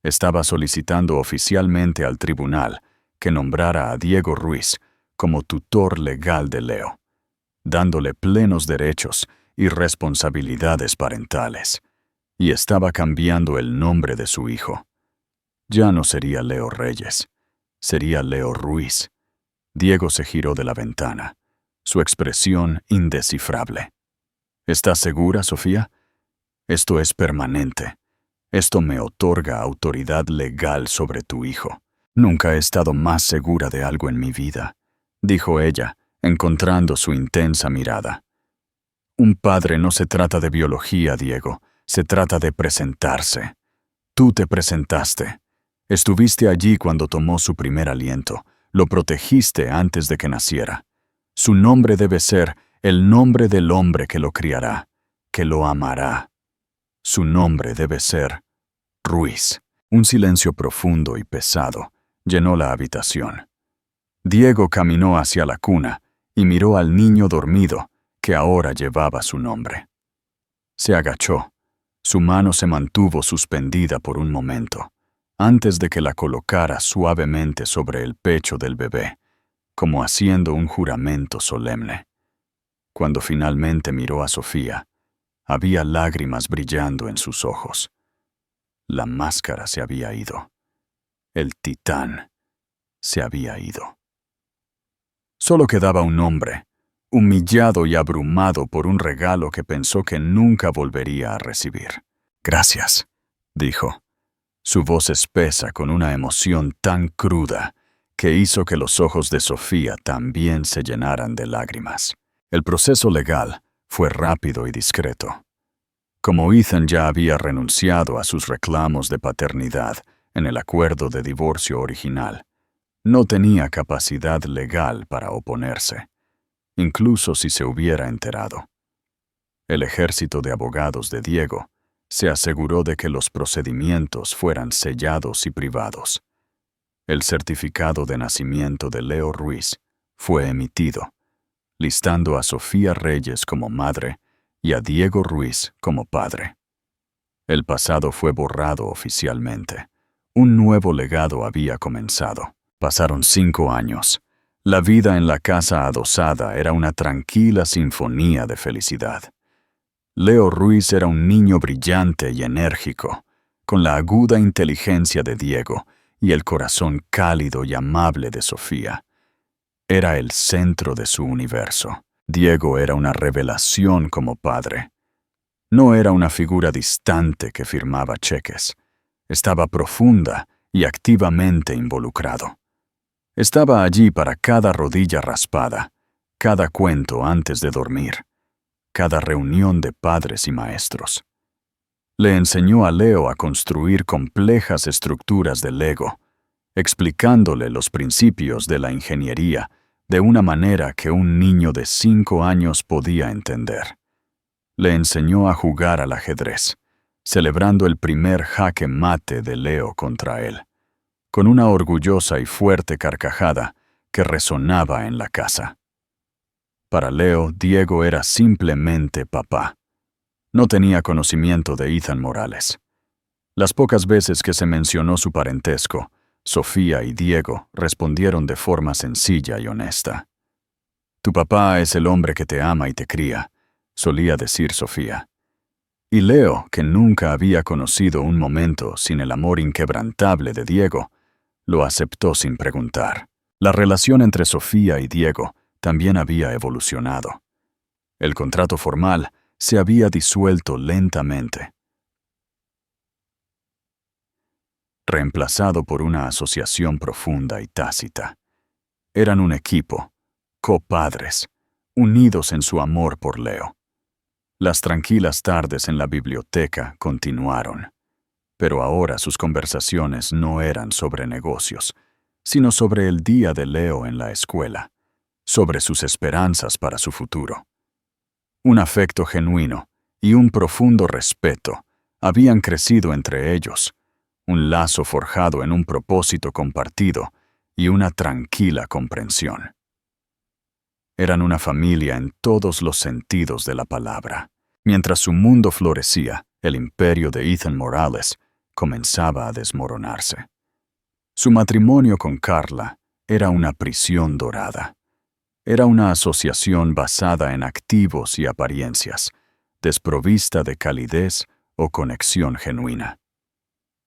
Estaba solicitando oficialmente al tribunal que nombrara a Diego Ruiz como tutor legal de Leo, dándole plenos derechos y responsabilidades parentales, y estaba cambiando el nombre de su hijo. Ya no sería Leo Reyes, sería Leo Ruiz. Diego se giró de la ventana. su expresión indescifrable. ¿Estás segura, Sofía? Esto es permanente. Esto me otorga autoridad legal sobre tu hijo. Nunca he estado más segura de algo en mi vida, dijo ella, encontrando su intensa mirada. Un padre no se trata de biología, Diego, se trata de presentarse. Tú te presentaste. Estuviste allí cuando tomó su primer aliento, lo protegiste antes de que naciera. Su nombre debe ser el nombre del hombre que lo criará, que lo amará. Su nombre debe ser Ruiz. Un silencio profundo y pesado llenó la habitación. Diego caminó hacia la cuna y miró al niño dormido que ahora llevaba su nombre. Se agachó. Su mano se mantuvo suspendida por un momento, antes de que la colocara suavemente sobre el pecho del bebé, como haciendo un juramento solemne. Cuando finalmente miró a Sofía, había lágrimas brillando en sus ojos. La máscara se había ido. El titán se había ido. Solo quedaba un hombre, humillado y abrumado por un regalo que pensó que nunca volvería a recibir. «Gracias», dijo. Su voz espesa con una emoción tan cruda que hizo que los ojos de Sofía también se llenaran de lágrimas. El proceso legal fue rápido y discreto. Como Ethan ya había renunciado a sus reclamos de paternidad en el acuerdo de divorcio original, no tenía capacidad legal para oponerse, incluso si se hubiera enterado. El ejército de abogados de Diego se aseguró de que los procedimientos fueran sellados y privados. El certificado de nacimiento de Leo Ruiz fue emitido, listando a Sofía Reyes como madre y a Diego Ruiz como padre. El pasado fue borrado oficialmente. Un nuevo legado había comenzado. Pasaron 5 años. La vida en la casa adosada era una tranquila sinfonía de felicidad. Leo Ruiz era un niño brillante y enérgico, con la aguda inteligencia de Diego y el corazón cálido y amable de Sofía. Era el centro de su universo. Diego era una revelación como padre. No era una figura distante que firmaba cheques. Estaba profunda y activamente involucrado. Estaba allí para cada rodilla raspada, cada cuento antes de dormir, cada reunión de padres y maestros. Le enseñó a Leo a construir complejas estructuras de Lego, explicándole los principios de la ingeniería de una manera que un niño de 5 años podía entender. Le enseñó a jugar al ajedrez, celebrando el primer jaque mate de Leo contra él, con una orgullosa y fuerte carcajada que resonaba en la casa. Para Leo, Diego era simplemente papá. No tenía conocimiento de Ethan Morales. Las pocas veces que se mencionó su parentesco, Sofía y Diego respondieron de forma sencilla y honesta. «Tu papá es el hombre que te ama y te cría», solía decir Sofía. Y Leo, que nunca había conocido un momento sin el amor inquebrantable de Diego, lo aceptó sin preguntar. La relación entre Sofía y Diego también había evolucionado. El contrato formal se había disuelto lentamente, reemplazado por una asociación profunda y tácita. Eran un equipo, copadres, unidos en su amor por Leo. Las tranquilas tardes en la biblioteca continuaron, pero ahora sus conversaciones no eran sobre negocios, sino sobre el día de Leo en la escuela, sobre sus esperanzas para su futuro. Un afecto genuino y un profundo respeto habían crecido entre ellos, un lazo forjado en un propósito compartido y una tranquila comprensión. Eran una familia en todos los sentidos de la palabra. Mientras su mundo florecía, el imperio de Ethan Morales comenzaba a desmoronarse. Su matrimonio con Carla era una prisión dorada. Era una asociación basada en activos y apariencias, desprovista de calidez o conexión genuina.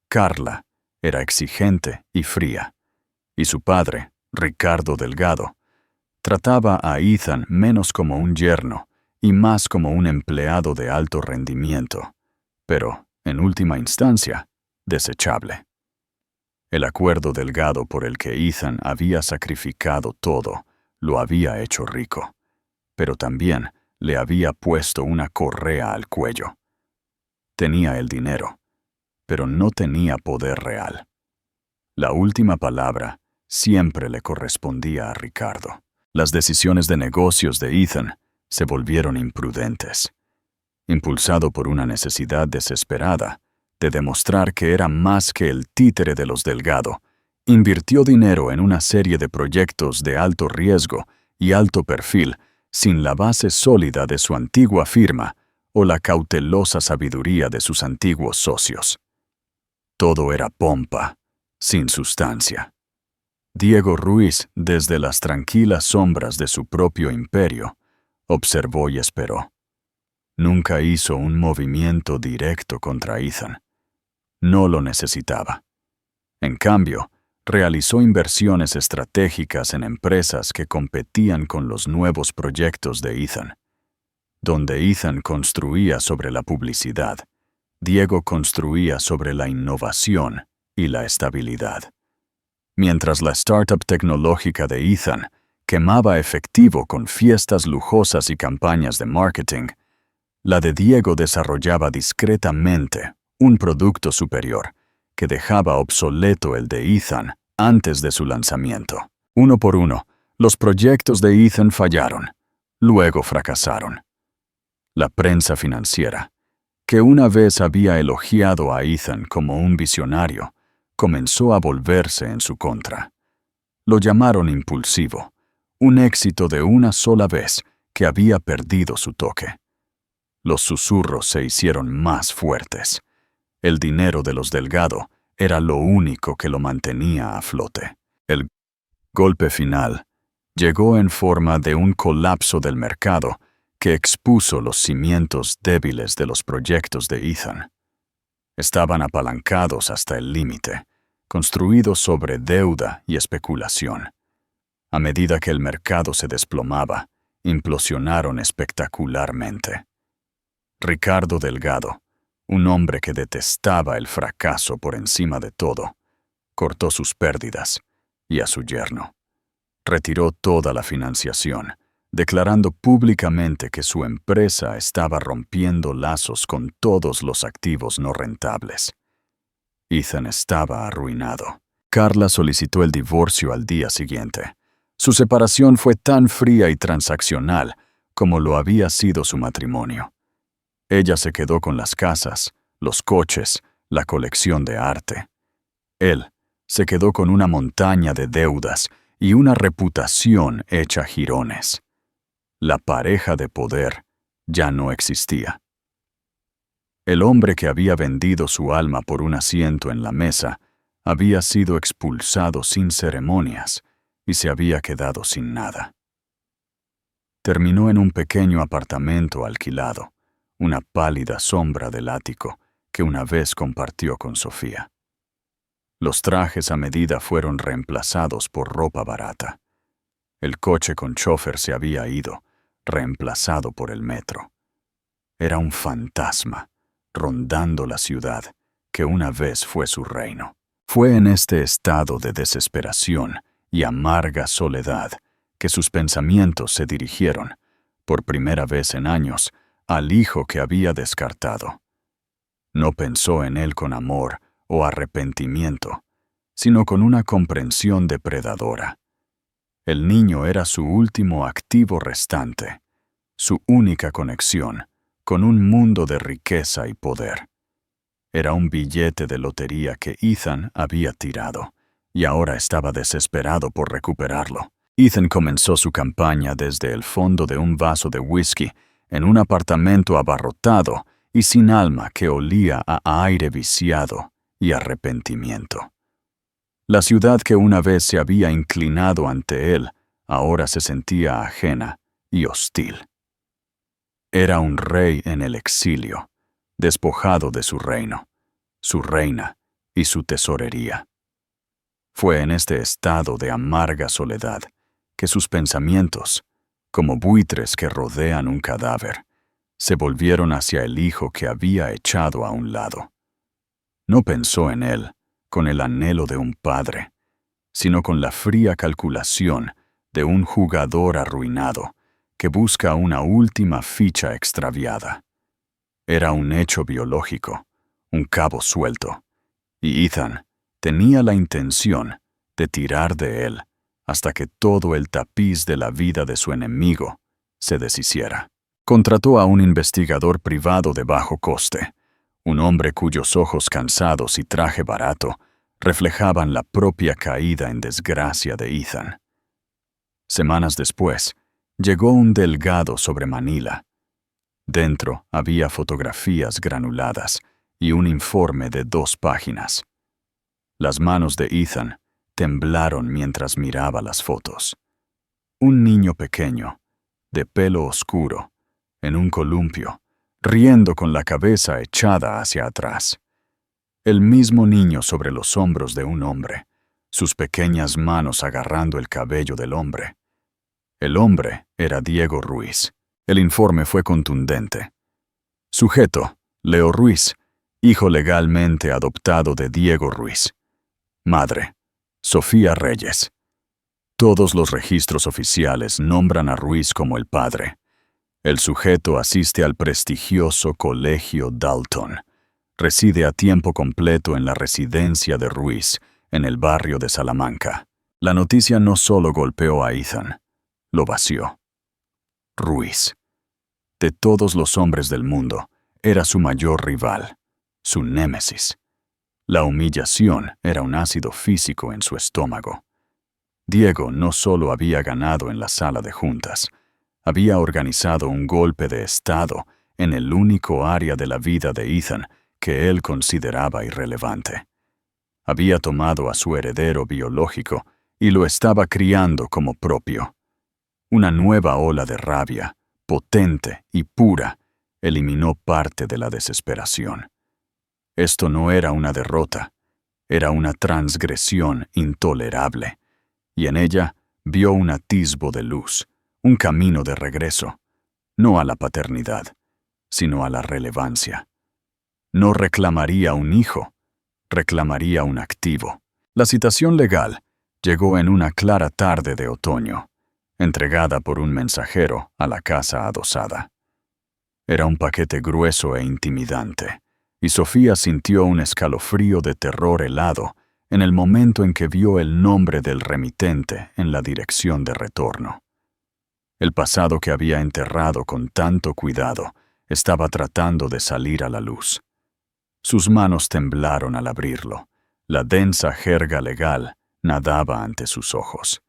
Carla era exigente y fría, y su padre, Ricardo Delgado, Trataba a Ethan menos como un yerno y más como un empleado de alto rendimiento, pero, en última instancia, desechable. El acuerdo delgado por el que Ethan había sacrificado todo lo había hecho rico, pero también le había puesto una correa al cuello. Tenía el dinero, pero no tenía poder real. La última palabra siempre le correspondía a Ricardo. Las decisiones de negocios de Ethan se volvieron imprudentes. Impulsado por una necesidad desesperada de demostrar que era más que el títere de los Delgado, invirtió dinero en una serie de proyectos de alto riesgo y alto perfil sin la base sólida de su antigua firma o la cautelosa sabiduría de sus antiguos socios. Todo era pompa, sin sustancia. Diego Ruiz, desde las tranquilas sombras de su propio imperio, observó y esperó. Nunca hizo un movimiento directo contra Ethan. No lo necesitaba. En cambio, realizó inversiones estratégicas en empresas que competían con los nuevos proyectos de Ethan. Donde Ethan construía sobre la publicidad, Diego construía sobre la innovación y la estabilidad. Mientras la startup tecnológica de Ethan quemaba efectivo con fiestas lujosas y campañas de marketing, la de Diego desarrollaba discretamente un producto superior que dejaba obsoleto el de Ethan antes de su lanzamiento. Uno por uno, los proyectos de Ethan fallaron, luego fracasaron. La prensa financiera, que una vez había elogiado a Ethan como un visionario, comenzó a volverse en su contra. Lo llamaron impulsivo, un éxito de una sola vez que había perdido su toque. Los susurros se hicieron más fuertes. El dinero de los Delgado era lo único que lo mantenía a flote. El golpe final llegó en forma de un colapso del mercado que expuso los cimientos débiles de los proyectos de Ethan. Estaban apalancados hasta el límite, construidos sobre deuda y especulación. A medida que el mercado se desplomaba, implosionaron espectacularmente. Ricardo Delgado, un hombre que detestaba el fracaso por encima de todo, cortó sus pérdidas y a su yerno. Retiró toda la financiación, declarando públicamente que su empresa estaba rompiendo lazos con todos los activos no rentables. Ethan estaba arruinado. Carla solicitó el divorcio al día siguiente. Su separación fue tan fría y transaccional como lo había sido su matrimonio. Ella se quedó con las casas, los coches, la colección de arte. Él se quedó con una montaña de deudas y una reputación hecha jirones. La pareja de poder ya no existía. El hombre que había vendido su alma por un asiento en la mesa había sido expulsado sin ceremonias y se había quedado sin nada. Terminó en un pequeño apartamento alquilado, una pálida sombra del ático que una vez compartió con Sofía. Los trajes a medida fueron reemplazados por ropa barata. El coche con chofer se había ido, reemplazado por el metro. Era un fantasma, rondando la ciudad, que una vez fue su reino. Fue en este estado de desesperación y amarga soledad que sus pensamientos se dirigieron, por primera vez en años, al hijo que había descartado. No pensó en él con amor o arrepentimiento, sino con una comprensión depredadora. El niño era su último activo restante, su única conexión con un mundo de riqueza y poder. Era un billete de lotería que Ethan había tirado, y ahora estaba desesperado por recuperarlo. Ethan comenzó su campaña desde el fondo de un vaso de whisky, en un apartamento abarrotado y sin alma que olía a aire viciado y arrepentimiento. La ciudad que una vez se había inclinado ante él, ahora se sentía ajena y hostil. Era un rey en el exilio, despojado de su reino, su reina y su tesorería. Fue en este estado de amarga soledad que sus pensamientos, como buitres que rodean un cadáver, se volvieron hacia el hijo que había echado a un lado. No pensó en él con el anhelo de un padre, sino con la fría calculación de un jugador arruinado que busca una última ficha extraviada. Era un hecho biológico, un cabo suelto, y Ethan tenía la intención de tirar de él hasta que todo el tapiz de la vida de su enemigo se deshiciera. Contrató a un investigador privado de bajo coste, un hombre cuyos ojos cansados y traje barato reflejaban la propia caída en desgracia de Ethan. Semanas después, llegó un delgado sobre Manila. Dentro había fotografías granuladas y un informe de 2 páginas. Las manos de Ethan temblaron mientras miraba las fotos. Un niño pequeño, de pelo oscuro, en un columpio, riendo con la cabeza echada hacia atrás. El mismo niño sobre los hombros de un hombre, sus pequeñas manos agarrando el cabello del hombre. El hombre era Diego Ruiz. El informe fue contundente. Sujeto, Leo Ruiz, hijo legalmente adoptado de Diego Ruiz. Madre, Sofía Reyes. Todos los registros oficiales nombran a Ruiz como el padre. El sujeto asiste al prestigioso Colegio Dalton. Reside a tiempo completo en la residencia de Ruiz, en el barrio de Salamanca. La noticia no solo golpeó a Ethan, lo vació. Ruiz, de todos los hombres del mundo, era su mayor rival, su némesis. La humillación era un ácido físico en su estómago. Diego no solo había ganado en la sala de juntas, había organizado un golpe de estado en el único área de la vida de Ethan que él consideraba irrelevante. Había tomado a su heredero biológico y lo estaba criando como propio. Una nueva ola de rabia, potente y pura, eliminó parte de la desesperación. Esto no era una derrota, era una transgresión intolerable, y en ella vio un atisbo de luz, un camino de regreso, no a la paternidad, sino a la relevancia. No reclamaría un hijo, reclamaría un activo. La citación legal llegó en una clara tarde de otoño, entregada por un mensajero a la casa adosada. Era un paquete grueso e intimidante, y Sofía sintió un escalofrío de terror helado en el momento en que vio el nombre del remitente en la dirección de retorno. El pasado que había enterrado con tanto cuidado estaba tratando de salir a la luz. Sus manos temblaron al abrirlo. La densa jerga legal nadaba ante sus ojos.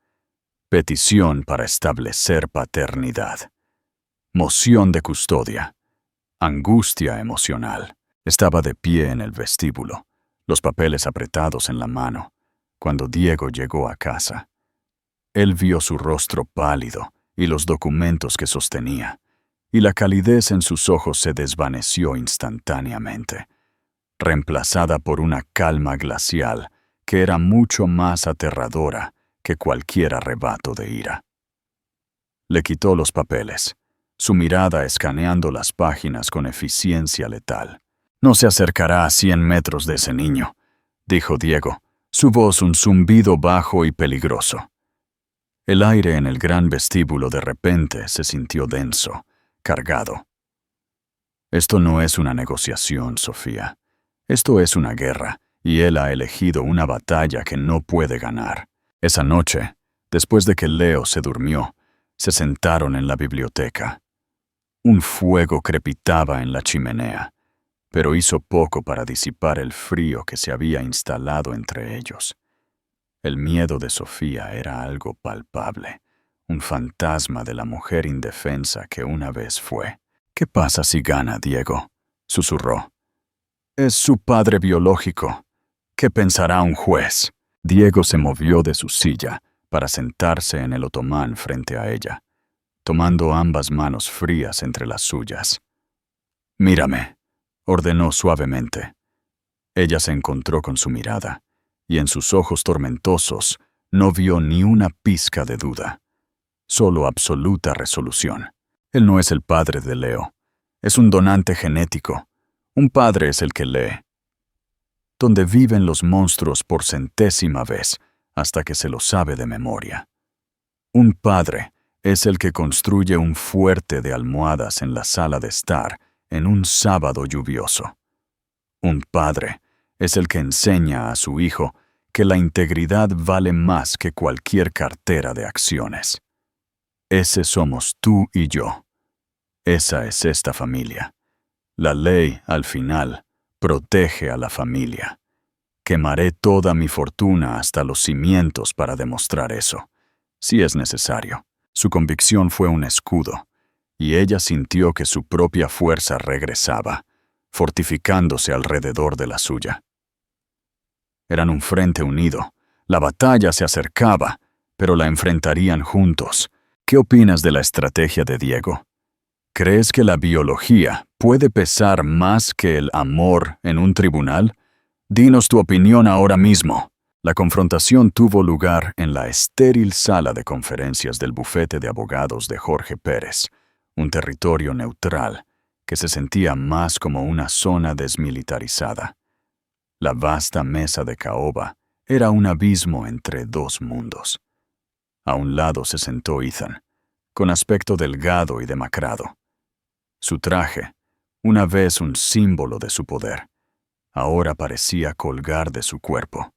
Petición para establecer paternidad. Moción de custodia. Angustia emocional. Estaba de pie en el vestíbulo, los papeles apretados en la mano, cuando Diego llegó a casa. Él vio su rostro pálido y los documentos que sostenía, y la calidez en sus ojos se desvaneció instantáneamente, reemplazada por una calma glacial que era mucho más aterradora que cualquier arrebato de ira. Le quitó los papeles, su mirada escaneando las páginas con eficiencia letal. «No se acercará a 100 metros de ese niño», dijo Diego, su voz un zumbido bajo y peligroso. El aire en el gran vestíbulo de repente se sintió denso, cargado. «Esto no es una negociación, Sofía. Esto es una guerra, y él ha elegido una batalla que no puede ganar». Esa noche, después de que Leo se durmió, se sentaron en la biblioteca. Un fuego crepitaba en la chimenea, pero hizo poco para disipar el frío que se había instalado entre ellos. El miedo de Sofía era algo palpable, un fantasma de la mujer indefensa que una vez fue. «¿Qué pasa si gana, Diego?», susurró. «Es su padre biológico. ¿Qué pensará un juez?». Diego se movió de su silla para sentarse en el otomán frente a ella, tomando ambas manos frías entre las suyas. «Mírame», ordenó suavemente. Ella se encontró con su mirada, y en sus ojos tormentosos no vio ni una pizca de duda. solo absoluta resolución. Él no es el padre de Leo. Es un donante genético. Un padre es el que lee. Donde viven los monstruos por centésima vez, hasta que se lo sabe de memoria. Un padre es el que construye un fuerte de almohadas en la sala de estar en un sábado lluvioso. Un padre es el que enseña a su hijo que la integridad vale más que cualquier cartera de acciones. Ese somos tú y yo. Esa es esta familia. La ley, al final, protege a la familia. Quemaré toda mi fortuna hasta los cimientos para demostrar eso, si es necesario. Su convicción fue un escudo, y ella sintió que su propia fuerza regresaba, fortificándose alrededor de la suya. Eran un frente unido. La batalla se acercaba, pero la enfrentarían juntos. ¿Qué opinas de la estrategia de Diego? ¿Crees que la biología puede pesar más que el amor en un tribunal? Dinos tu opinión ahora mismo. La confrontación tuvo lugar en la estéril sala de conferencias del bufete de abogados de Jorge Pérez, un territorio neutral que se sentía más como una zona desmilitarizada. La vasta mesa de caoba era un abismo entre dos mundos. A un lado se sentó Ethan, con aspecto delgado y demacrado. Su traje, una vez un símbolo de su poder, ahora parecía colgar de su cuerpo,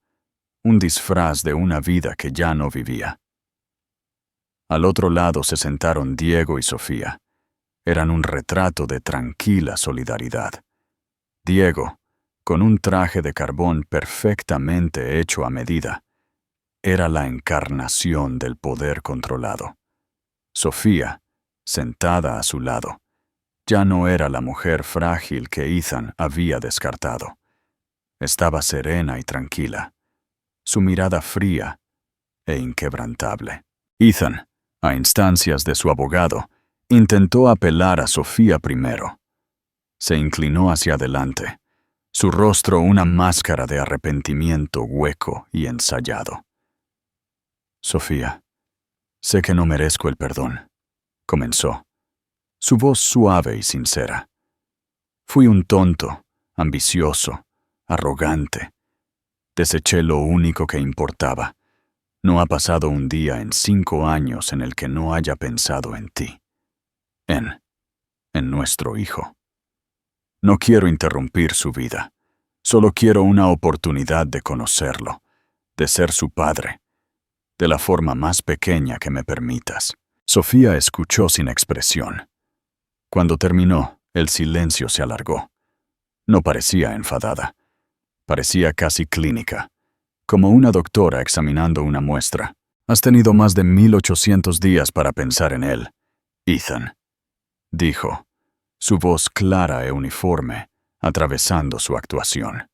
un disfraz de una vida que ya no vivía. Al otro lado se sentaron Diego y Sofía. Eran un retrato de tranquila solidaridad. Diego, con un traje de carbón perfectamente hecho a medida, era la encarnación del poder controlado. Sofía, sentada a su lado, ya no era la mujer frágil que Ethan había descartado. Estaba serena y tranquila, su mirada fría e inquebrantable. Ethan, a instancias de su abogado, intentó apelar a Sofía primero. Se inclinó hacia adelante, su rostro una máscara de arrepentimiento hueco y ensayado. Sofía, sé que no merezco el perdón, comenzó, su voz suave y sincera. Fui un tonto, ambicioso, arrogante. Deseché lo único que importaba. No ha pasado un día en 5 años en el que no haya pensado en ti. En nuestro hijo. No quiero interrumpir su vida. Solo quiero una oportunidad de conocerlo, de ser su padre, de la forma más pequeña que me permitas. Sofía escuchó sin expresión. Cuando terminó, el silencio se alargó. No parecía enfadada. Parecía casi clínica, como una doctora examinando una muestra. Has tenido más de 1800 días para pensar en él, Ethan, dijo, su voz clara e uniforme, atravesando su actuación.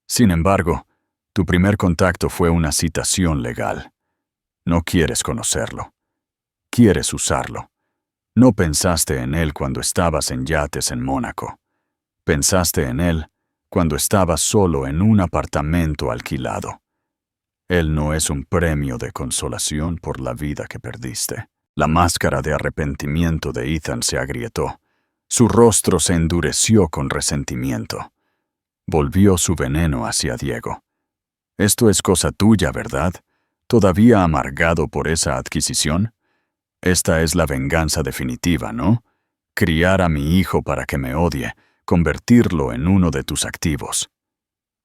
Sin embargo, tu primer contacto fue una citación legal. No quieres conocerlo. Quieres usarlo. No pensaste en él cuando estabas en yates en Mónaco. Pensaste en él cuando estabas solo en un apartamento alquilado. Él no es un premio de consolación por la vida que perdiste. La máscara de arrepentimiento de Ethan se agrietó. Su rostro se endureció con resentimiento. Volvió su veneno hacia Diego. Esto es cosa tuya, ¿verdad? ¿Todavía amargado por esa adquisición? Esta es la venganza definitiva, ¿no? Criar a mi hijo para que me odie, convertirlo en uno de tus activos.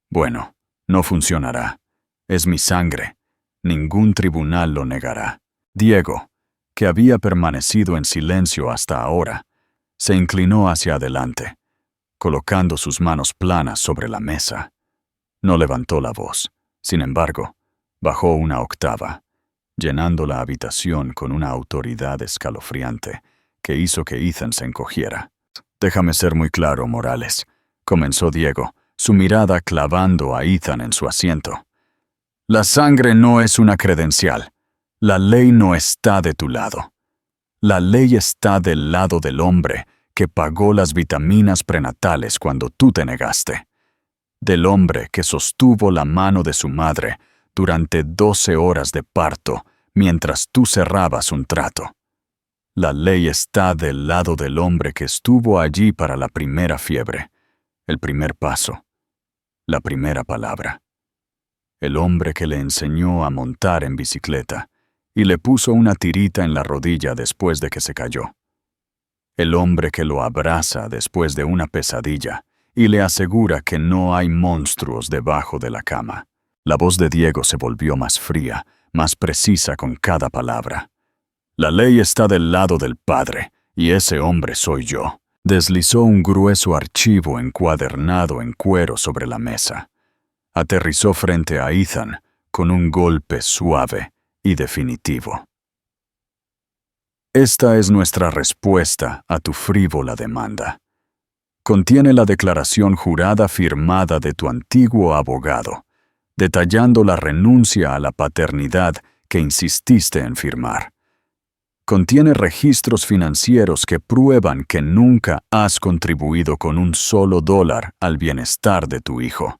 Bueno, no funcionará. Es mi sangre. Ningún tribunal lo negará. Diego, que había permanecido en silencio hasta ahora, se inclinó hacia adelante, colocando sus manos planas sobre la mesa. No levantó la voz. Sin embargo, bajó una octava, llenando la habitación con una autoridad escalofriante que hizo que Ethan se encogiera. Déjame ser muy claro, Morales, comenzó Diego, su mirada clavando a Ethan en su asiento. La sangre no es una credencial. La ley no está de tu lado. La ley está del lado del hombre que pagó las vitaminas prenatales cuando tú te negaste. Del hombre que sostuvo la mano de su madre durante 12 horas de parto mientras tú cerrabas un trato. La ley está del lado del hombre que estuvo allí para la primera fiebre, el primer paso, la primera palabra. El hombre que le enseñó a montar en bicicleta y le puso una tirita en la rodilla después de que se cayó. El hombre que lo abraza después de una pesadilla y le asegura que no hay monstruos debajo de la cama. La voz de Diego se volvió más fría, más precisa con cada palabra. La ley está del lado del Padre, y ese hombre soy yo. Deslizó un grueso archivo encuadernado en cuero sobre la mesa. Aterrizó frente a Ethan con un golpe suave y definitivo. Esta es nuestra respuesta a tu frívola demanda. Contiene la declaración jurada firmada de tu antiguo abogado, detallando la renuncia a la paternidad que insististe en firmar. Contiene registros financieros que prueban que nunca has contribuido con un solo dólar al bienestar de tu hijo.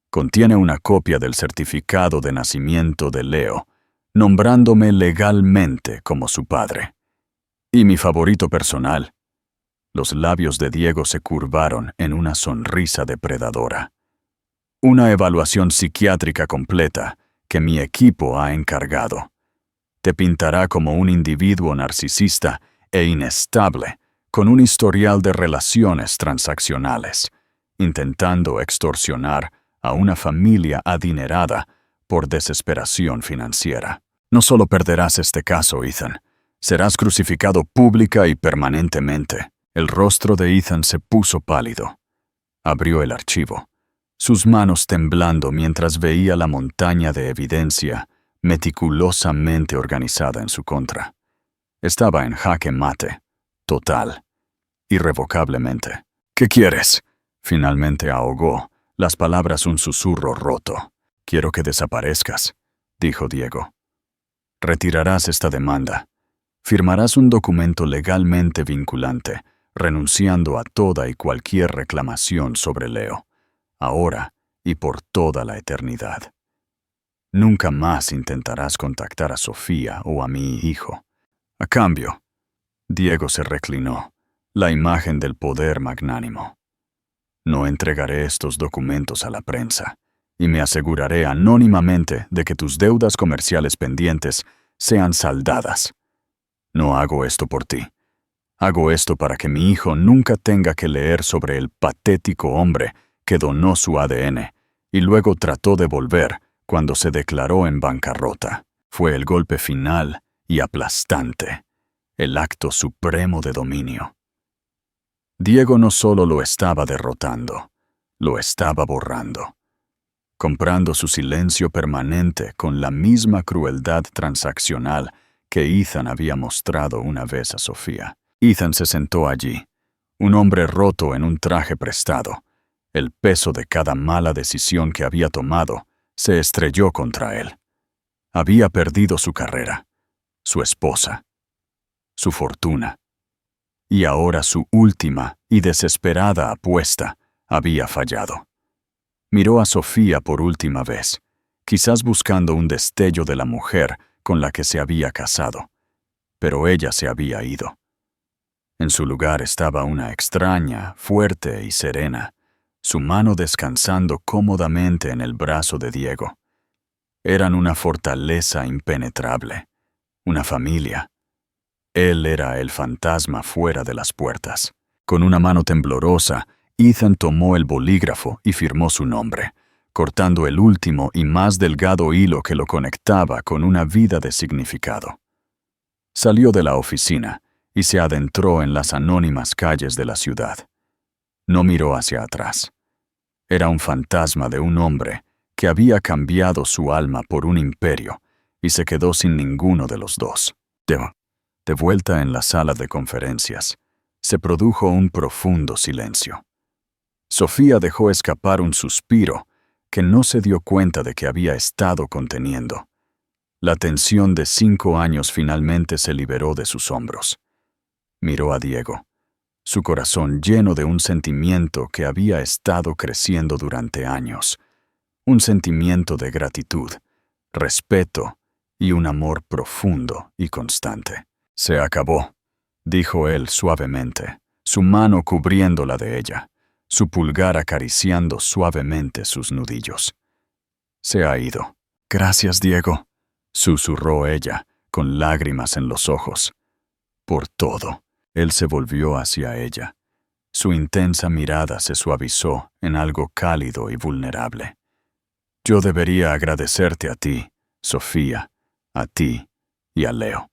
Contiene una copia del certificado de nacimiento de Leo, nombrándome legalmente como su padre. Y mi favorito personal. Los labios de Diego se curvaron en una sonrisa depredadora. Una evaluación psiquiátrica completa que mi equipo ha encargado. Te pintará como un individuo narcisista e inestable, con un historial de relaciones transaccionales, intentando extorsionar a una familia adinerada por desesperación financiera. No solo perderás este caso, Ethan. Serás crucificado pública y permanentemente. El rostro de Ethan se puso pálido. Abrió el archivo, sus manos temblando mientras veía la montaña de evidencia meticulosamente organizada en su contra. Estaba en jaque mate, total, irrevocablemente. ¿Qué quieres? Finalmente ahogó las palabras un susurro roto. Quiero que desaparezcas, dijo Diego. Retirarás esta demanda. Firmarás un documento legalmente vinculante, renunciando a toda y cualquier reclamación sobre Leo, ahora y por toda la eternidad. Nunca más intentarás contactar a Sofía o a mi hijo. A cambio, Diego se reclinó, la imagen del poder magnánimo. No entregaré estos documentos a la prensa, y me aseguraré anónimamente de que tus deudas comerciales pendientes sean saldadas. No hago esto por ti. Hago esto para que mi hijo nunca tenga que leer sobre el patético hombre que donó su ADN y luego trató de volver cuando se declaró en bancarrota. Fue el golpe final y aplastante, el acto supremo de dominio. Diego no solo lo estaba derrotando, lo estaba borrando, comprando su silencio permanente con la misma crueldad transaccional que Ethan había mostrado una vez a Sofía. Ethan se sentó allí, un hombre roto en un traje prestado. El peso de cada mala decisión que había tomado se estrelló contra él. Había perdido su carrera, su esposa, su fortuna. Y ahora su última y desesperada apuesta había fallado. Miró a Sofía por última vez, quizás buscando un destello de la mujer con la que se había casado, pero ella se había ido. En su lugar estaba una extraña, fuerte y serena, su mano descansando cómodamente en el brazo de Diego. Eran una fortaleza impenetrable, una familia. Él era el fantasma fuera de las puertas. Con una mano temblorosa, Ethan tomó el bolígrafo y firmó su nombre, cortando el último y más delgado hilo que lo conectaba con una vida de significado. Salió de la oficina y se adentró en las anónimas calles de la ciudad. No miró hacia atrás. Era un fantasma de un hombre que había cambiado su alma por un imperio y se quedó sin ninguno de los dos. De vuelta en la sala de conferencias, se produjo un profundo silencio. Sofía dejó escapar un suspiro que no se dio cuenta de que había estado conteniendo. La tensión de 5 años finalmente se liberó de sus hombros. Miró a Diego, su corazón lleno de un sentimiento que había estado creciendo durante años, un sentimiento de gratitud, respeto y un amor profundo y constante. Se acabó, dijo él suavemente, su mano cubriéndola de ella, su pulgar acariciando suavemente sus nudillos. Se ha ido. Gracias, Diego, susurró ella, con lágrimas en los ojos. Por todo. Él se volvió hacia ella. Su intensa mirada se suavizó en algo cálido y vulnerable. Yo debería agradecerte a ti, Sofía, a ti y a Leo.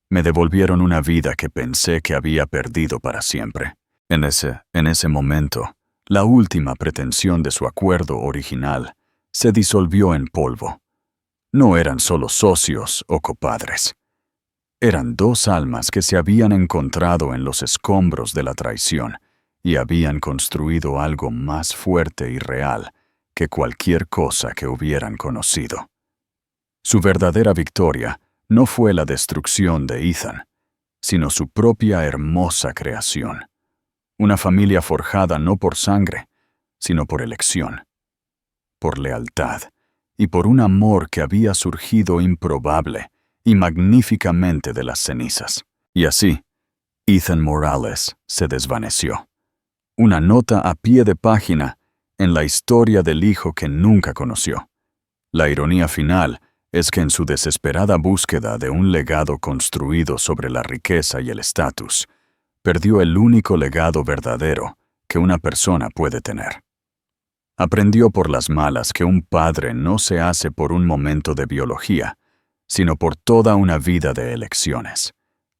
Me devolvieron una vida que pensé que había perdido para siempre. En ese momento, la última pretensión de su acuerdo original se disolvió en polvo. No eran solo socios o copadres. Eran dos almas que se habían encontrado en los escombros de la traición y habían construido algo más fuerte y real que cualquier cosa que hubieran conocido. Su verdadera victoria no fue la destrucción de Ethan, sino su propia hermosa creación. Una familia forjada no por sangre, sino por elección, por lealtad y por un amor que había surgido improbable y magníficamente de las cenizas. Y así, Ethan Morales se desvaneció. Una nota a pie de página en la historia del hijo que nunca conoció. La ironía final es que en su desesperada búsqueda de un legado construido sobre la riqueza y el estatus, perdió el único legado verdadero que una persona puede tener. Aprendió por las malas que un padre no se hace por un momento de biología, sino por toda una vida de elecciones.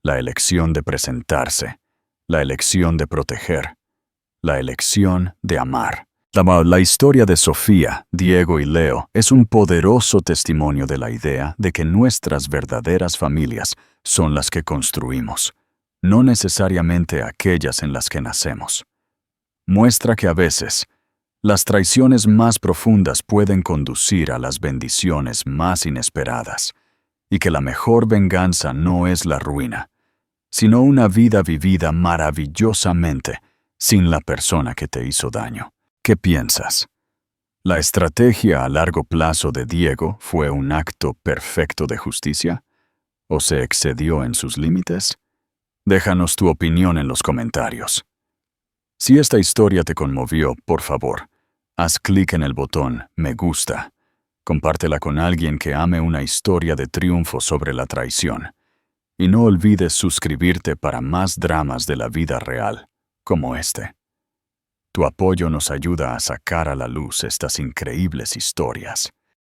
La elección de presentarse, la elección de proteger, la elección de amar. La historia de Sofía, Diego y Leo es un poderoso testimonio de la idea de que nuestras verdaderas familias son las que construimos, no necesariamente aquellas en las que nacemos. Muestra que a veces, las traiciones más profundas pueden conducir a las bendiciones más inesperadas, y que la mejor venganza no es la ruina, sino una vida vivida maravillosamente sin la persona que te hizo daño. ¿Qué piensas? ¿La estrategia a largo plazo de Diego fue un acto perfecto de justicia? ¿O se excedió en sus límites? Déjanos tu opinión en los comentarios. Si esta historia te conmovió, por favor, haz clic en el botón Me gusta. Compártela con alguien que ame una historia de triunfo sobre la traición. Y no olvides suscribirte para más dramas de la vida real, como este. Tu apoyo nos ayuda a sacar a la luz estas increíbles historias.